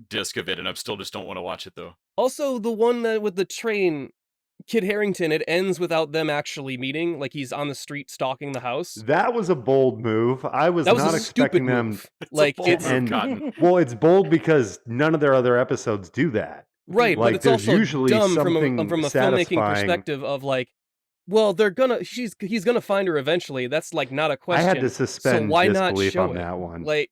disc of it, and I still just don't want to watch it though. Also, the one that with the train, Kid Harington, it ends without them actually meeting. Like he's on the street stalking the house. That was a bold move. I was That was not a expecting stupid them. move. Like it's Well, it's bold because none of their other episodes do that. Right, Like, but it's there's also usually dumb from a something filmmaking satisfying. perspective of like, well, he's gonna find her eventually. That's like not a I question. had to suspend so why not disbelief show on it? that one. Like,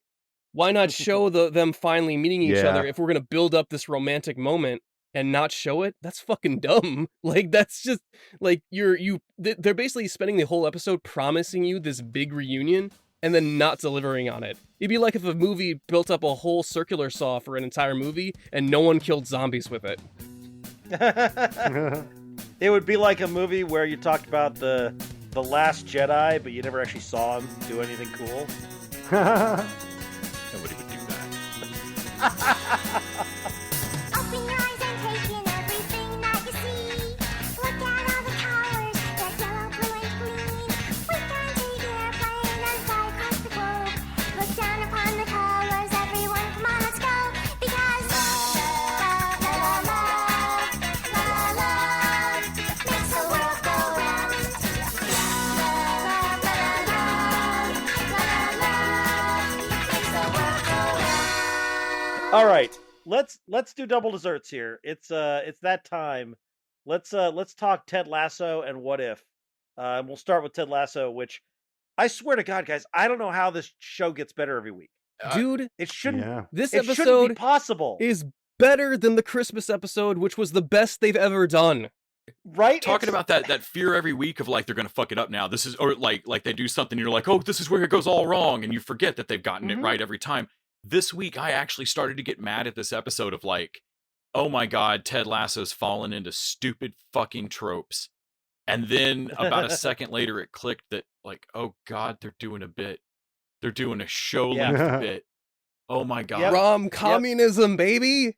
why not show them finally meeting each Yeah. other if we're gonna build up this romantic moment and not show it? That's fucking dumb. Like that's just like they're basically spending the whole episode promising you this big reunion and then not delivering on it. It'd be like if a movie built up a whole circular saw for an entire movie and no one killed zombies with it. It would be like a movie where you talked about the Last Jedi, but you never actually saw him do anything cool. Nobody would do that. Open your eyes and take in everything that you see. Look at all the colors, they're yellow, blue, and green. We can take an airplane and fly across the globe. Look down upon the colors, everyone, come on, let's go. Because love, love, love, love, love makes the world go round. Love, love, love, love, love, love makes the world go round. All right, let's do double desserts here. It's that time. Let's talk Ted Lasso and What If. And we'll start with Ted Lasso, which I swear to God, guys, I don't know how this show gets better every week. Dude, It shouldn't. Yeah. this It shouldn't be episode possible, is better than the Christmas episode, which was the best they've ever done. right? Talking about that fear every week of like they're gonna fuck it up now. This is or like they do something, and you're like, oh, this is where it goes all wrong, and you forget that they've gotten it right every time. this week I actually started to get mad at this episode of like, oh my God, Ted Lasso's fallen into stupid fucking tropes. And then about a second later, it clicked that like, oh God, they're doing a bit. They're doing a show-length bit. Oh my God. Rom-communism, baby.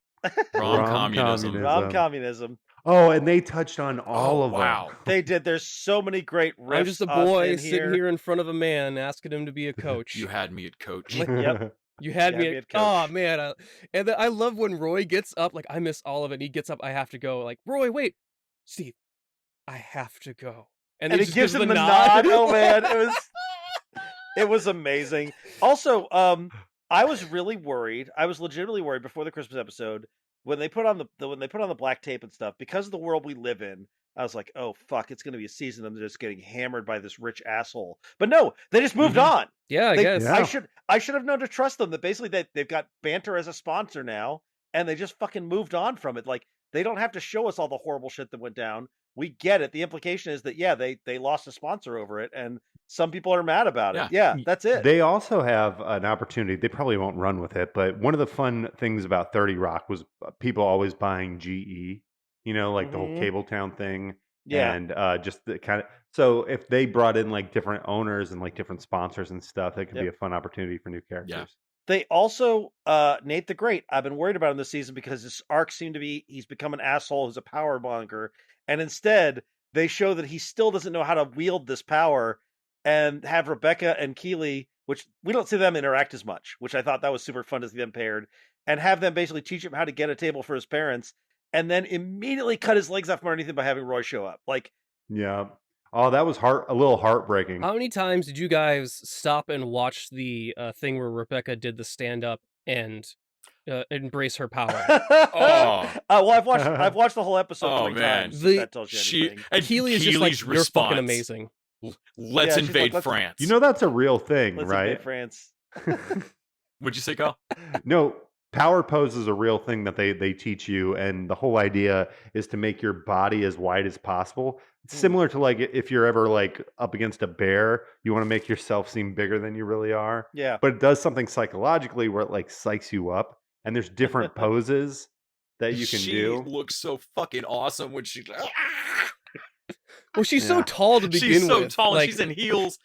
Rom-communism. Rom-communism. Oh, and they touched on all of wow. them. They did. There's so many great riffs. I'm just a boy sitting here in front of a man asking him to be a coach. You had me at coach. Yep. You had me at coach. Oh man, and then I love when Roy gets up. Like I miss all of it. And he gets up. I have to go. Like Roy, wait, Steve, I have to go. And he gives him the nod. Oh man, it was amazing. Also, I was really worried. I was legitimately worried before the Christmas episode when they put on the black tape and stuff, because of the world we live in. I was like, oh fuck, it's going to be a season of them just getting hammered by this rich asshole. But no, they just moved on. Yeah, I guess. Yeah. I should have known to trust them. That basically they've got banter as a sponsor now, and they just fucking moved on from it. Like they don't have to show us all the horrible shit that went down. We get it. The implication is that they lost a sponsor over it, and some people are mad about it. Yeah, that's it. They also have an opportunity. They probably won't run with it, but one of the fun things about 30 Rock was people always buying GE. You know, like the whole Cabletown thing. Yeah. And just the kind of, so if they brought in like different owners and like different sponsors and stuff, that could be a fun opportunity for new characters. Yeah. They also, Nate the Great, I've been worried about him this season because his arc seemed to be, he's become an asshole who's a power bunker. And instead, they show that he still doesn't know how to wield this power, and have Rebecca and Keeley, which we don't see them interact as much, which I thought that was super fun to see them paired, and have them basically teach him how to get a table for his parents, and then immediately cut his legs off from underneath him by having Roy show up. Like, yeah. Oh, that was a little heartbreaking. How many times did you guys stop and watch the thing where Rebecca did the stand up and embrace her power? Well, I've watched the whole episode 3 times. If that tells you anything. And Keeley is just like, you're fucking amazing. Let's invade France. You know that's a real thing, Let's right? invade France. What'd you say, Kyle? No, power pose is a real thing that they teach you, and the whole idea is to make your body as wide as possible. It's similar to like if you're ever like up against a bear, you want to make yourself seem bigger than you really are. Yeah. But it does something psychologically where it like psychs you up, and there's different poses that you can do. She looks so fucking awesome when she. Well, she's so tall to begin with. She's so tall, and she's in heels.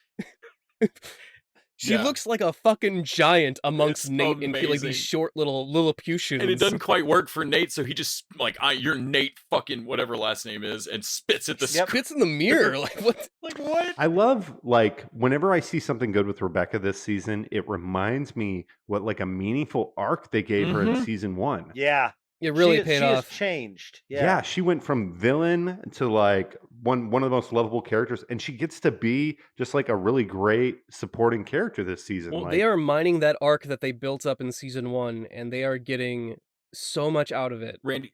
She looks like a fucking giant amongst Nate and Keeley, these short little Lilliputians. And it doesn't quite work for Nate, so he just like, you're Nate fucking whatever last name is, and spits at the spits in the mirror. Like what? Like what? I love like whenever I see something good with Rebecca this season, it reminds me what like a meaningful arc they gave her in season 1. Yeah. It really paid off. She has changed. Yeah, she went from villain to like one of the most lovable characters, and she gets to be just like a really great supporting character this season. Well, like, they are mining that arc that they built up in season 1, and they are getting so much out of it. Randy.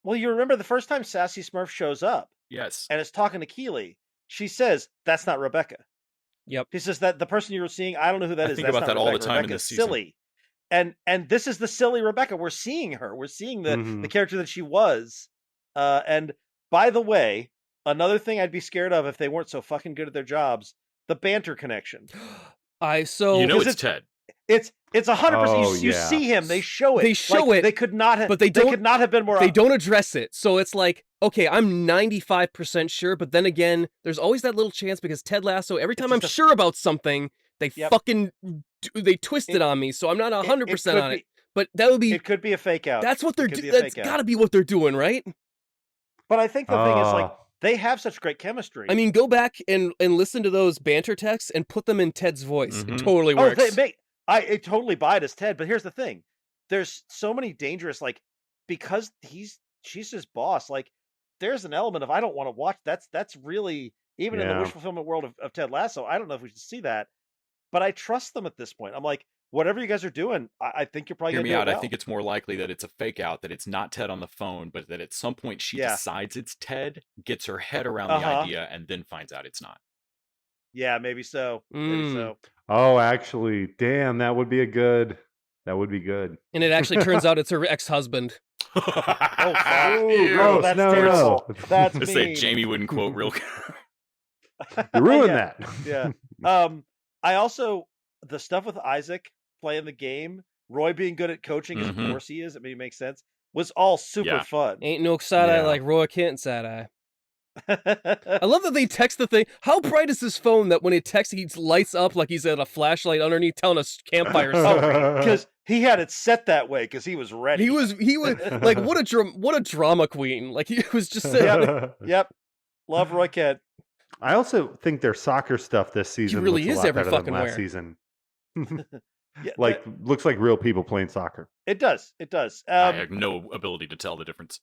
Well, you remember the first time Sassy Smurf shows up. Yes. And is talking to Keeley. She says, "That's not Rebecca." Yep. She says that the person you were seeing, I don't know who that is. Think That's about not that Rebecca. all the time in Rebecca's this season. silly. And this is the silly Rebecca. We're seeing her. We're seeing the character that she was. And by the way, another thing I'd be scared of if they weren't so fucking good at their jobs, the banter connection. You know it's Ted. It's 100%. Oh, You yeah. see him. They show it. They show it. They could not have. But they could not have been more. They don't address it. So it's like, okay, I'm 95% sure, but then again, there's always that little chance because Ted Lasso, every time I'm sure about something, they fucking they twist it on me. So I'm not 100% on it. But that would be. It could be a fake out. That's what they're doing. That's got to be what they're doing, right? But I think the thing is, like, they have such great chemistry. I mean, go back and listen to those banter texts and put them in Ted's voice. It totally works. I totally buy it as Ted. But here's the thing: there's so many dangerous, like, because she's his boss. Like, there's an element of I don't want to watch. That's really even in the wish fulfillment world of Ted Lasso. I don't know if we should see that, but I trust them at this point. I'm like, whatever you guys are doing, I think you're probably Hear gonna me do out. it well. I think it's more likely that it's a fake out, that it's not Ted on the phone, but that at some point she decides it's Ted, gets her head around the idea, and then finds out it's not. Yeah, maybe so. Maybe so. Oh, actually, damn, that would be good. And it actually turns out it's her ex-husband. Oh, fuck. Gross. That's No. terrible. That's Let's mean. say Jamie wouldn't quote real. You ruined that. Yeah. I also, the stuff with Isaac playing the game Roy being good at coaching, as of Mhm. course he is. I mean, it makes sense. Was all super Yeah. fun. Ain't no side eye Yeah. like Roy Kent side eye. I love that they text the thing. How bright is his phone that when it texts, he lights up like he's at a flashlight underneath telling us campfire story? Because he had it set that way because he was ready. He was like, what a drama queen. Like he was just saying, Yep. Love Roy Kent. I also think their soccer stuff this season really looks is a lot every better than fucking last where. season. Yeah, Like, looks like real people playing soccer. it does. It does. I have no ability to tell the difference.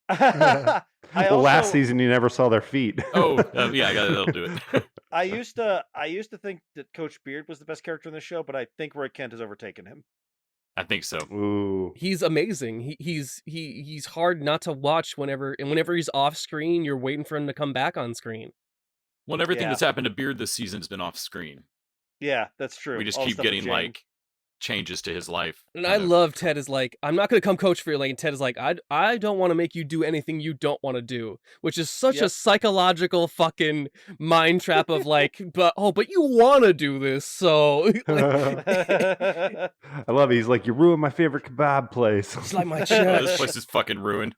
I Well, last also- season you never saw their feet. Oh, yeah, that'll do it. I used to think that Coach Beard was the best character in the show, but I think Roy Kent has overtaken him. I think so. Ooh. he's amazing. He's hard not to watch whenever he's off screen, you're waiting for him to come back on screen. Well, everything Yeah. that's happened to Beard this season's been off screen. Yeah, that's true. We just All the keep stuff with getting Jane. like changes to his life. And I kind of. love Ted is like, I'm not gonna come coach for you. Like, and Ted is like, I don't want to make you do anything you don't want to do, which is such a Yep. psychological fucking mind trap of like, but you want to do this, so like, I love it. He's like, you ruined my favorite kebab place. it's like my Oh, church. this place is fucking ruined.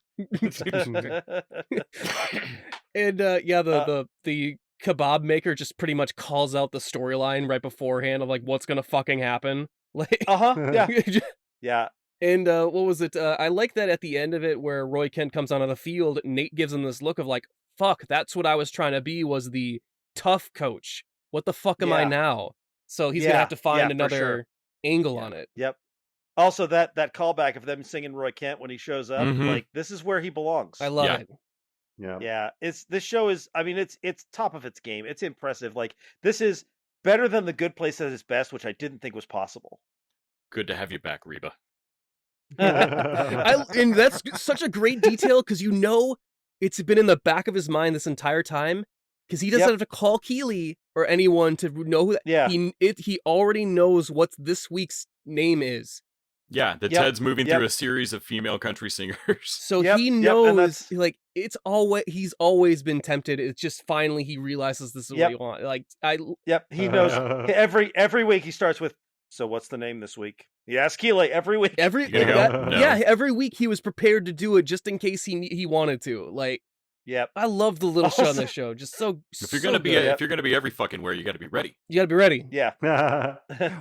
And the kebab maker just pretty much calls out the storyline right beforehand of like what's gonna fucking happen. Like, Yeah. Yeah. And what was it? I like that at the end of it where Roy Kent comes onto the field, Nate gives him this look of like, fuck, that's what I was trying to be, was the tough coach. What the fuck am I Yeah. now? So he's gonna Yeah, have to find yeah, for another sure. angle on it. Yep. Also, that callback of them singing Roy Kent when he shows up, Mhm. like this is where he belongs. I love Yeah. it. Yeah. Yeah, this show is. I mean, it's top of its game. It's impressive. Like this is better than The Good Place at its best, which I didn't think was possible. Good to have you back, Reba. And that's such a great detail because you know it's been in the back of his mind this entire time because he doesn't Yep. have to call Keeley or anyone to know who that. Yeah. He already knows what this week's name is. Yeah, the Yep, Ted's moving yep. through a series of female country singers. So Yep, he yep, and knows, that's- like, it's always he's always been tempted. It's just finally he realizes this is Yep. what he wants. Like, Yep, he knows. Every week he starts with, "So what's the name this week?" He asks Keeley every week. every You gotta go? No. yeah, every week he was prepared to do it just in case he wanted to. Like, Yep. I love the little shit on Also- this show. Just so If you're so gonna be good. Yep. if you're gonna be every fucking where, you got to be ready. You gotta be ready. Yeah.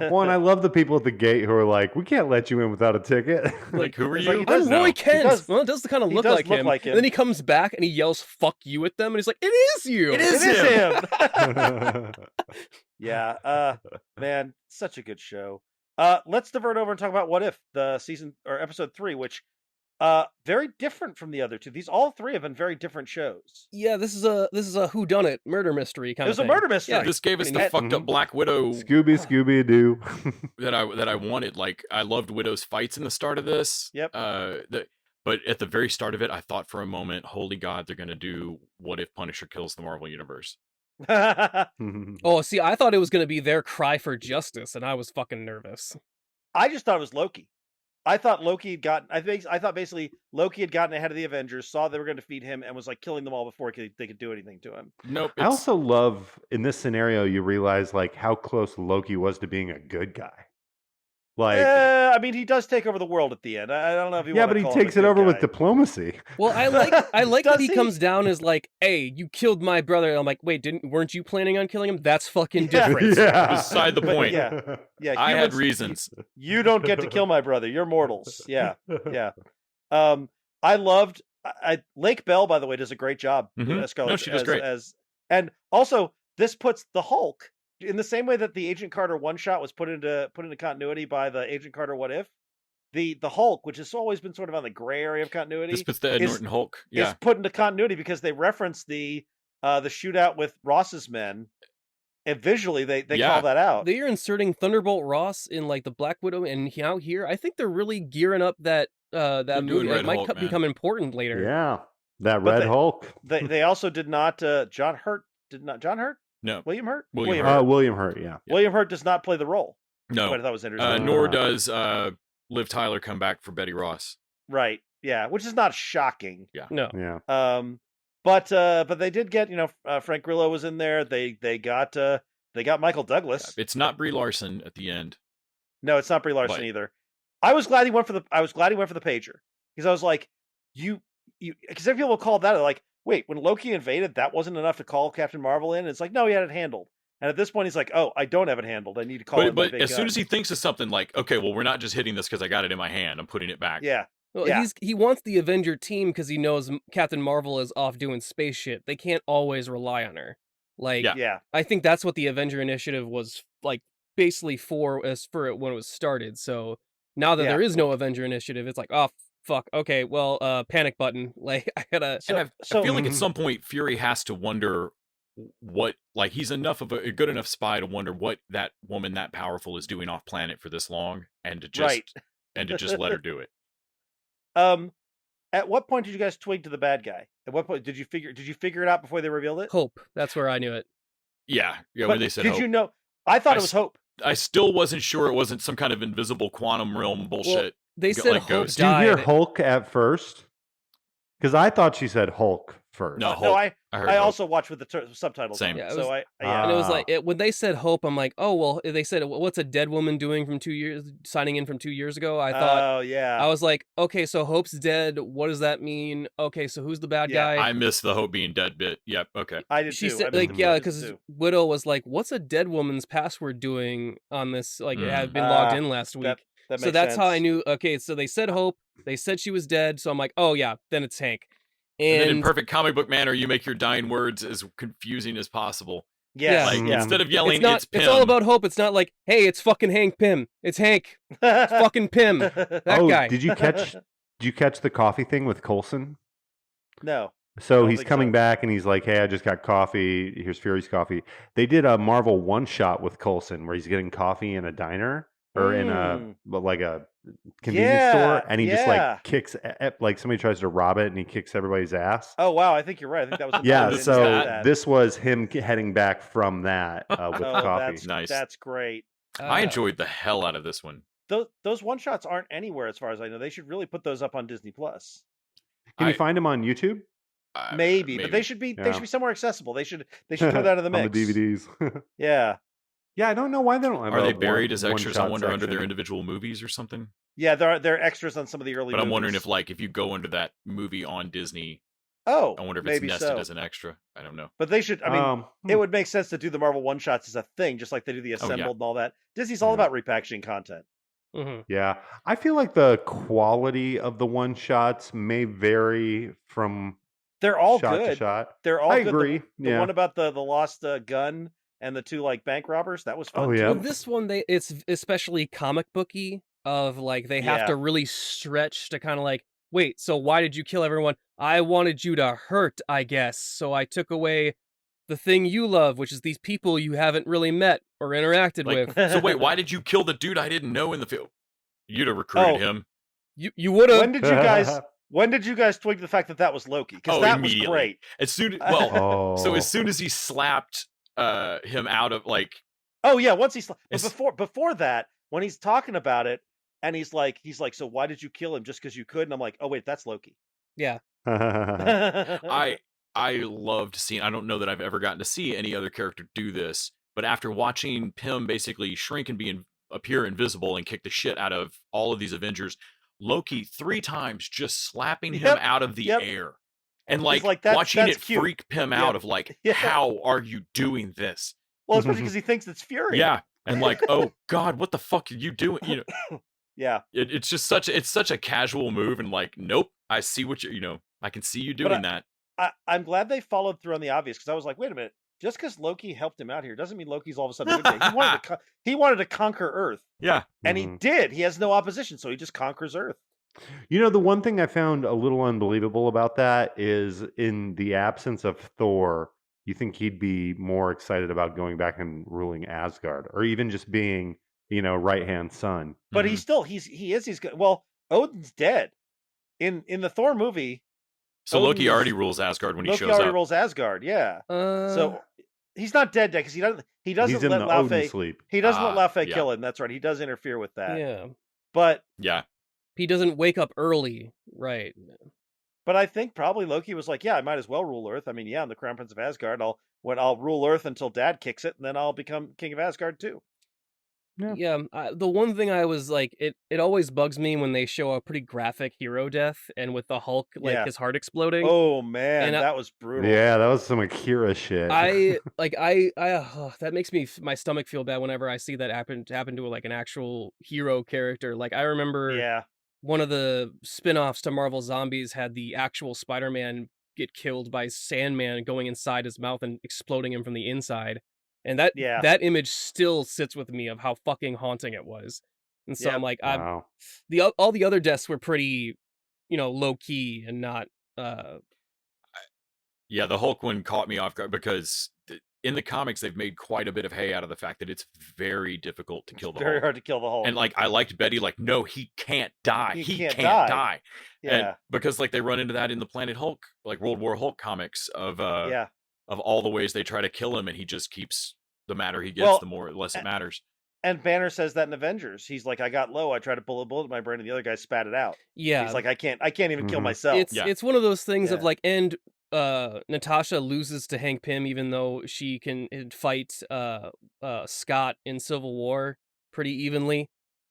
One, I love the people at the gate who are like, we can't let you in without a ticket. Like, who are it's like you? he does I'm know. Roy He Kent. does- Well, it does kind of he look does like look him. like him. And then he comes back and he yells "fuck you" at them, and he's like, "It is you." It It is is him. him. Yeah. Man, such a good show. Let's divert over and talk about What If, the season or episode 3, which very different from the other two. These all three have been very different shows. Yeah, this is a whodunit murder mystery kind It of was a thing. murder mystery. Yeah. This gave us the And- fucked up Black Widow Scooby Doo. that I wanted. Like, I loved Widow's fights in the start of this. Yep. But at the very start of it, I thought for a moment, holy God, they're gonna do What If Punisher kills the Marvel Universe. Oh, see, I thought it was gonna be their cry for justice, and I was fucking nervous. I just thought it was Loki. I thought Loki had gotten. I thought basically Loki had gotten ahead of the Avengers, saw they were going to defeat him, and was like killing them all before they could do anything to him. Nope. I also love in this scenario, you realize like how close Loki was to being a good guy. Like, I mean, he does take over the world at the end. I don't know if you. yeah, wanna but he call him a takes it good over with guy. diplomacy. Well, I like Does that he he? comes down as like, "Hey, you killed my brother." And I'm like, "Wait, Yeah. weren't you planning on killing him?" That's fucking Yeah. different. Beside the But point. yeah. Yeah, I had humans- reasons. You don't get to kill my brother. You're mortals. Yeah, yeah. I loved. Lake Bell, by the way, does a great job. Mhm. As Scarlet, No, she does great. And also this puts the Hulk in the same way that the Agent Carter one shot was put into continuity by the Agent Carter What If. The Hulk, which has always been sort of on the gray area of continuity, This puts the Ed is- Norton Hulk. is Yeah. put into continuity because they reference the shootout with Ross's men, and visually they Yeah. call that out. They're inserting Thunderbolt Ross in like the Black Widow, and out here, I think they're really gearing up that They're doing movie. It Red might Hulk, man. become important later. Yeah, that But Red they- Hulk. They also did not. John Hurt did not. John Hurt? No. William Hurt? William Hurt. William Hurt. Yeah. William Hurt does not play the role. No. But I thought was interesting. Nor does Liv Tyler come back for Betty Ross. Right. Yeah. Which is not shocking. No. Yeah. But they did get Frank Grillo was in there. They got Michael Douglas. It's not Brie Larson at the end. No, it's not Brie Larson But- either. I was glad he went for the pager, because I was like, because some people called that like, wait, when Loki invaded, that wasn't enough to call Captain Marvel in. And it's like, no, he had it handled. And at this point, he's like, oh, I don't have it handled. I need to call in my But big as soon gun. as he thinks of something like, okay, well, we're not just hitting this because I got it in my hand. I'm putting it back. Yeah. Well, Yeah. he wants the Avenger team because he knows Captain Marvel is off doing space shit. They can't always rely on her. Like, Yeah. I think that's what the Avenger Initiative was like basically for when it was started. So now that Yeah. there is no Avenger Initiative, it's like, oh fuck, okay, well, panic button. Like I gotta. So, And I feel like at some point Fury has to wonder what, like, he's enough of a good enough spy to wonder what that woman that powerful is doing off planet for this long, and to just let her do it. At what point did you guys twig to the bad guy? At what point did you figure it out before they revealed it? Hope. That's where I knew it. Yeah, But when they said did Hope. you know? I thought it was Hope. I still wasn't sure it wasn't some kind of invisible quantum realm bullshit. They said like Hope Ghost. Do you hear died. Hulk at first? Because I thought she said Hulk first. No, No, Hulk. I heard I Hulk. also watched with the subtitles. Same. On, Yeah, it so was- yeah. And it was like when they said Hope, I'm like, oh well. They said, what's a dead woman doing from 2 years, signing in from 2 years ago? I thought. Oh yeah. I was like, okay, so Hope's dead. What does that mean? Okay, so who's the bad Yeah, guy? I missed the Hope being dead bit. Yep. Okay. I did She too. I said, missed like, it. I yeah, missed it because too. Widow was like, what's a dead woman's password doing on this? Like, it had been Ah, logged in last week. That So makes that's how I sense. knew. Okay, so they said Hope. They said she was dead. So I'm like, oh yeah, then it's Hank. And then in And perfect comic book manner, you make your dying words as confusing as possible. Yes. Like Yeah. instead of yelling, it's not. it's Pym. It's all about Hope. It's not like, hey, it's fucking Hank Pym. It's Hank. It's fucking Pym. That guy. Did you catch the coffee thing with Coulson? No. So don't he's think coming so. back and he's like, "Hey, I just got coffee. Here's Fury's coffee." They did a Marvel one shot with Coulson where he's getting coffee in a diner or in a convenience store, and he just like kicks like somebody tries to rob it and he kicks everybody's ass. Oh wow, I think you're right. I think that was Yeah, I didn't so catch that. this was him heading back from that with Oh, coffee. Nice. That's great. I enjoyed the hell out of this one. Those one shots aren't anywhere as far as I know. They should really put those up on Disney Plus. Can you find him on YouTube? Maybe, but they should be somewhere accessible. They should throw that in the mix. On the DVDs. Yeah. Yeah, I don't know why they don't have Are they a buried as one extras? shot I wonder under their section. individual movies or something. Yeah, they're extras on some of the early But I'm wondering movies. if, like, if you go under that movie on Disney, Oh, I wonder if it's maybe nested so. as an extra. I don't know. But they should. I mean, it would make sense to do the Marvel one shots as a thing, just like they do the assembled and all that. Disney's all about repackaging content. Yeah, I feel like the quality of the one shots may vary from They're all shot good. to shot. They're all I good. agree. The one about the lost gun and the two like bank robbers, that was fun. Oh, yeah. too. This one, it's especially comic booky. Of like they have Yeah. to really stretch to kind of like, wait, so why did you kill everyone? I wanted you to hurt, I guess. So I took away the thing you love, which is these people you haven't really met or interacted Like, with. so wait, why did you kill the dude I didn't know in the field? You'd have recruited him. You would have. When did you guys twig the fact that was Loki? Because that was immediately. great. As soon Oh. so as soon as he slapped him out of like. Oh yeah, once he's but before that, when he's talking about it, and he's like, so why did you kill him just because you could? And I'm like, oh wait, that's Loki. Yeah. I loved seeing. I don't know that I've ever gotten to see any other character do this, but after watching Pym basically shrink and appear invisible and kick the shit out of all of these Avengers, Loki 3 times just slapping him out of the air, and He's like that's watching it cute. freak Pym out of like, how are you doing this? Well, especially because he thinks it's Fury. Yeah, and like, oh God, what the fuck are you doing? You know. Yeah. It's just such a casual move, and like, nope, I see what I can see you doing that. I'm glad they followed through on the obvious, because I was like, wait a minute, just because Loki helped him out here doesn't mean Loki's all of a sudden a good guy. He wanted to conquer Earth. Yeah. And he did. He has no opposition, so he just conquers Earth. You know, the one thing I found a little unbelievable about that is in the absence of Thor, you think he'd be more excited about going back and ruling Asgard, or even just being, right-hand son. But he's good. Well, Odin's dead. In the Thor movie. So Loki already rules Asgard when he shows up. Loki already rules Asgard, yeah. So he's not dead because he doesn't let Lao Fei sleep. He doesn't let Lao Fei yeah. kill him. That's right. He does interfere with that. Yeah. But yeah. He doesn't wake up early, right? But I think probably Loki was like, yeah, I might as well rule Earth. I mean, yeah, I'm the Crown Prince of Asgard. I'll rule Earth until Dad kicks it, and then I'll become King of Asgard too. Yeah, the one thing I was like, it always bugs me when they show a pretty graphic hero death, and with the Hulk, like Yeah. his heart exploding. Oh man, And that was brutal. Yeah, that was some Akira shit. That makes me my stomach feel bad whenever I see that happen to like an actual hero character. Like I remember Yeah. one of the spin-offs to Marvel Zombies had the actual Spider-Man get killed by Sandman going inside his mouth and exploding him from the inside. And Yeah. that image still sits with me of how fucking haunting it was. And so Yep. I'm like, Wow. all the other deaths were pretty, low key and not. Yeah, the Hulk one caught me off guard because in the comics they've made quite a bit of hay out of the fact that it's very difficult to kill the Very Hulk. hard to kill the Hulk. And like I liked Betty, like, no, he can't die. He He can't can't die. die. And Yeah. because like they run into that in the Planet Hulk, like World War Hulk comics of Yeah. of all the ways they try to kill him, and he just keeps the madder he gets, Well, the more less it matters. And Banner says that in Avengers. He's like, I got low. I tried to pull a bullet in my brain, and the other guy spat it out. Yeah, He's like, I can't even kill Mhm. myself. it's one of those things of Yeah. like, and Natasha loses to Hank Pym even though she can fight Scott in Civil War pretty evenly.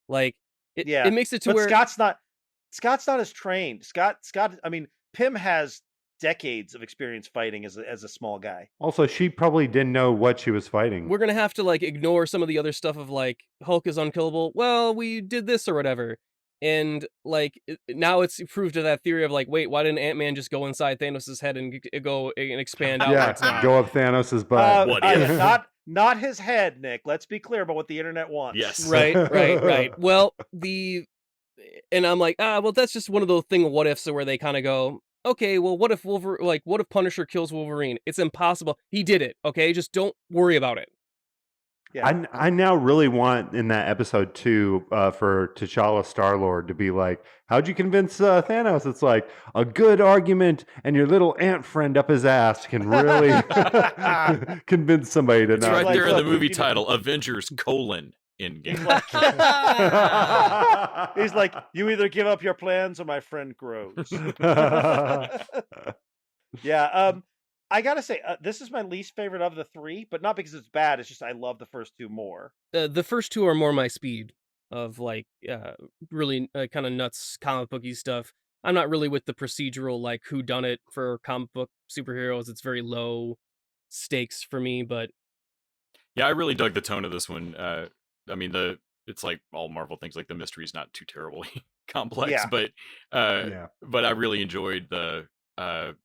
Like Yeah. it makes it to But where Scott's not as trained. Scott. I mean, Pym has decades of experience fighting as a small guy. Also, she probably didn't know what she was fighting. we're gonna have to like ignore some of the other stuff of like Hulk is unkillable. Well, we did this or whatever. And like now it's proved to that theory of like, wait, why didn't Ant-Man just go inside Thanos' head and go and expand outwards? Yeah, go up Thanos' butt. What if? Not his head, Nick. Let's be clear about what the internet wants. Yes. Right. Well, and I'm like, well, that's just one of those what ifs where they kind of go, okay, well, what if what if Punisher kills Wolverine? It's impossible. He did it. Okay, just don't worry about it. Yeah. I now really want in that episode 2 for T'Challa Star-Lord to be like, how'd you convince Thanos? It's like a good argument and your little ant friend up his ass can really convince somebody to It's not. right like, there in the look, movie you know- title, Avengers: Endgame. He's like, you either give up your plans or my friend grows. Yeah. I gotta say, this is my least favorite of the 3, but not because it's bad. It's just I love the first 2 more. The first 2 are more my speed of like really kind of nuts comic booky stuff. I'm not really with the procedural like whodunit for comic book superheroes. It's very low stakes for me, but Yeah, I really dug the tone of this one. I mean, it's like all Marvel things, like the mystery's not too terribly complex, Yeah. but Yeah. but I really enjoyed the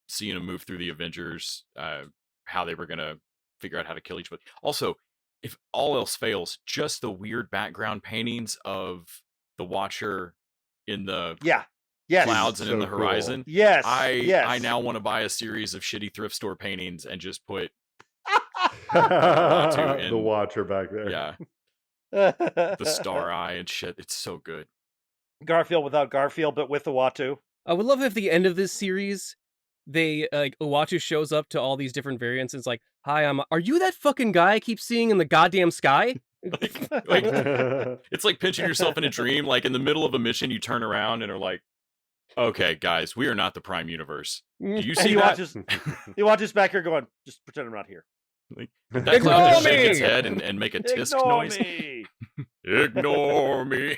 seeing them move through the Avengers, how they were gonna figure out how to kill each other. Also, if all else fails, just the weird background paintings of the Watcher in the Yeah. Yes. clouds and in So the cool. horizon. Yes. I now want to buy a series of shitty thrift store paintings and just put The in- Watcher back there. yeah the star eye and shit. It's so good. Garfield without Garfield, but with the Watu. I would love if at the end of this series, they like Uatu shows up to all these different variants and it's like, "Hi, are you that fucking guy I keep seeing in the goddamn sky?" like it's like pinching yourself in a dream. Like in the middle of a mission, you turn around and are like, "Okay, guys, we are not the Prime Universe. Do you And see he that?" watches back here going, just pretend I'm not here. Like, that clown just Ignore shake its me! head and make a tisk Ignore noise. me. Ignore me.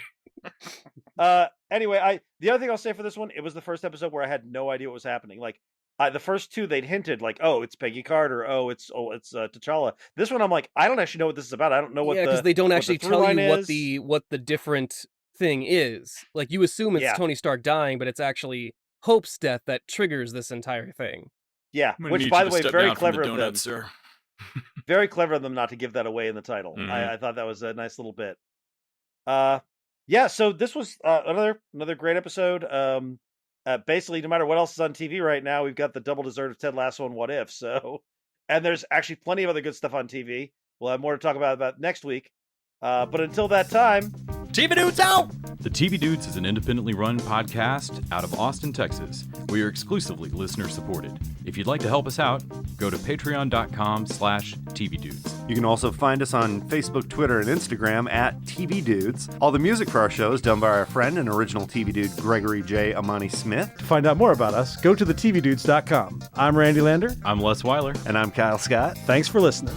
Anyway, the other thing I'll say for this one, it was the first episode where I had no idea what was happening. Like the first 2, they'd hinted like, oh, it's Peggy Carter. Oh, it's T'Challa. This one, I'm like, I don't actually know what this is about. I don't know what because they don't what the actually through tell line you is. what the different thing is. Like you assume it's Yeah. Tony Stark dying, but it's actually Hope's death that triggers this entire thing. Yeah, I'm gonna which need by you the to way, step very down from the clever of them. donut, sir. Very clever of them not to give that away in the title. Mhm. I thought that was a nice little bit. Yeah, so this was another great episode. Basically, no matter what else is on TV right now, we've got the double dessert of Ted Lasso and What If. So, and there's actually plenty of other good stuff on TV. We'll have more to talk about next week. But until that time, TV Dudes out! The TV Dudes is an independently run podcast out of Austin, Texas. We are exclusively listener supported. If you'd like to help us out, go to patreon.com/TV Dudes. You can also find us on Facebook, Twitter, and Instagram at TV Dudes. All the music for our show is done by our friend and original TV dude, Gregory J. Amani Smith. to find out more about us, go to thetvdudes.com. I'm Randy Lander. I'm Les Weiler. And I'm Kyle Scott. Thanks for listening.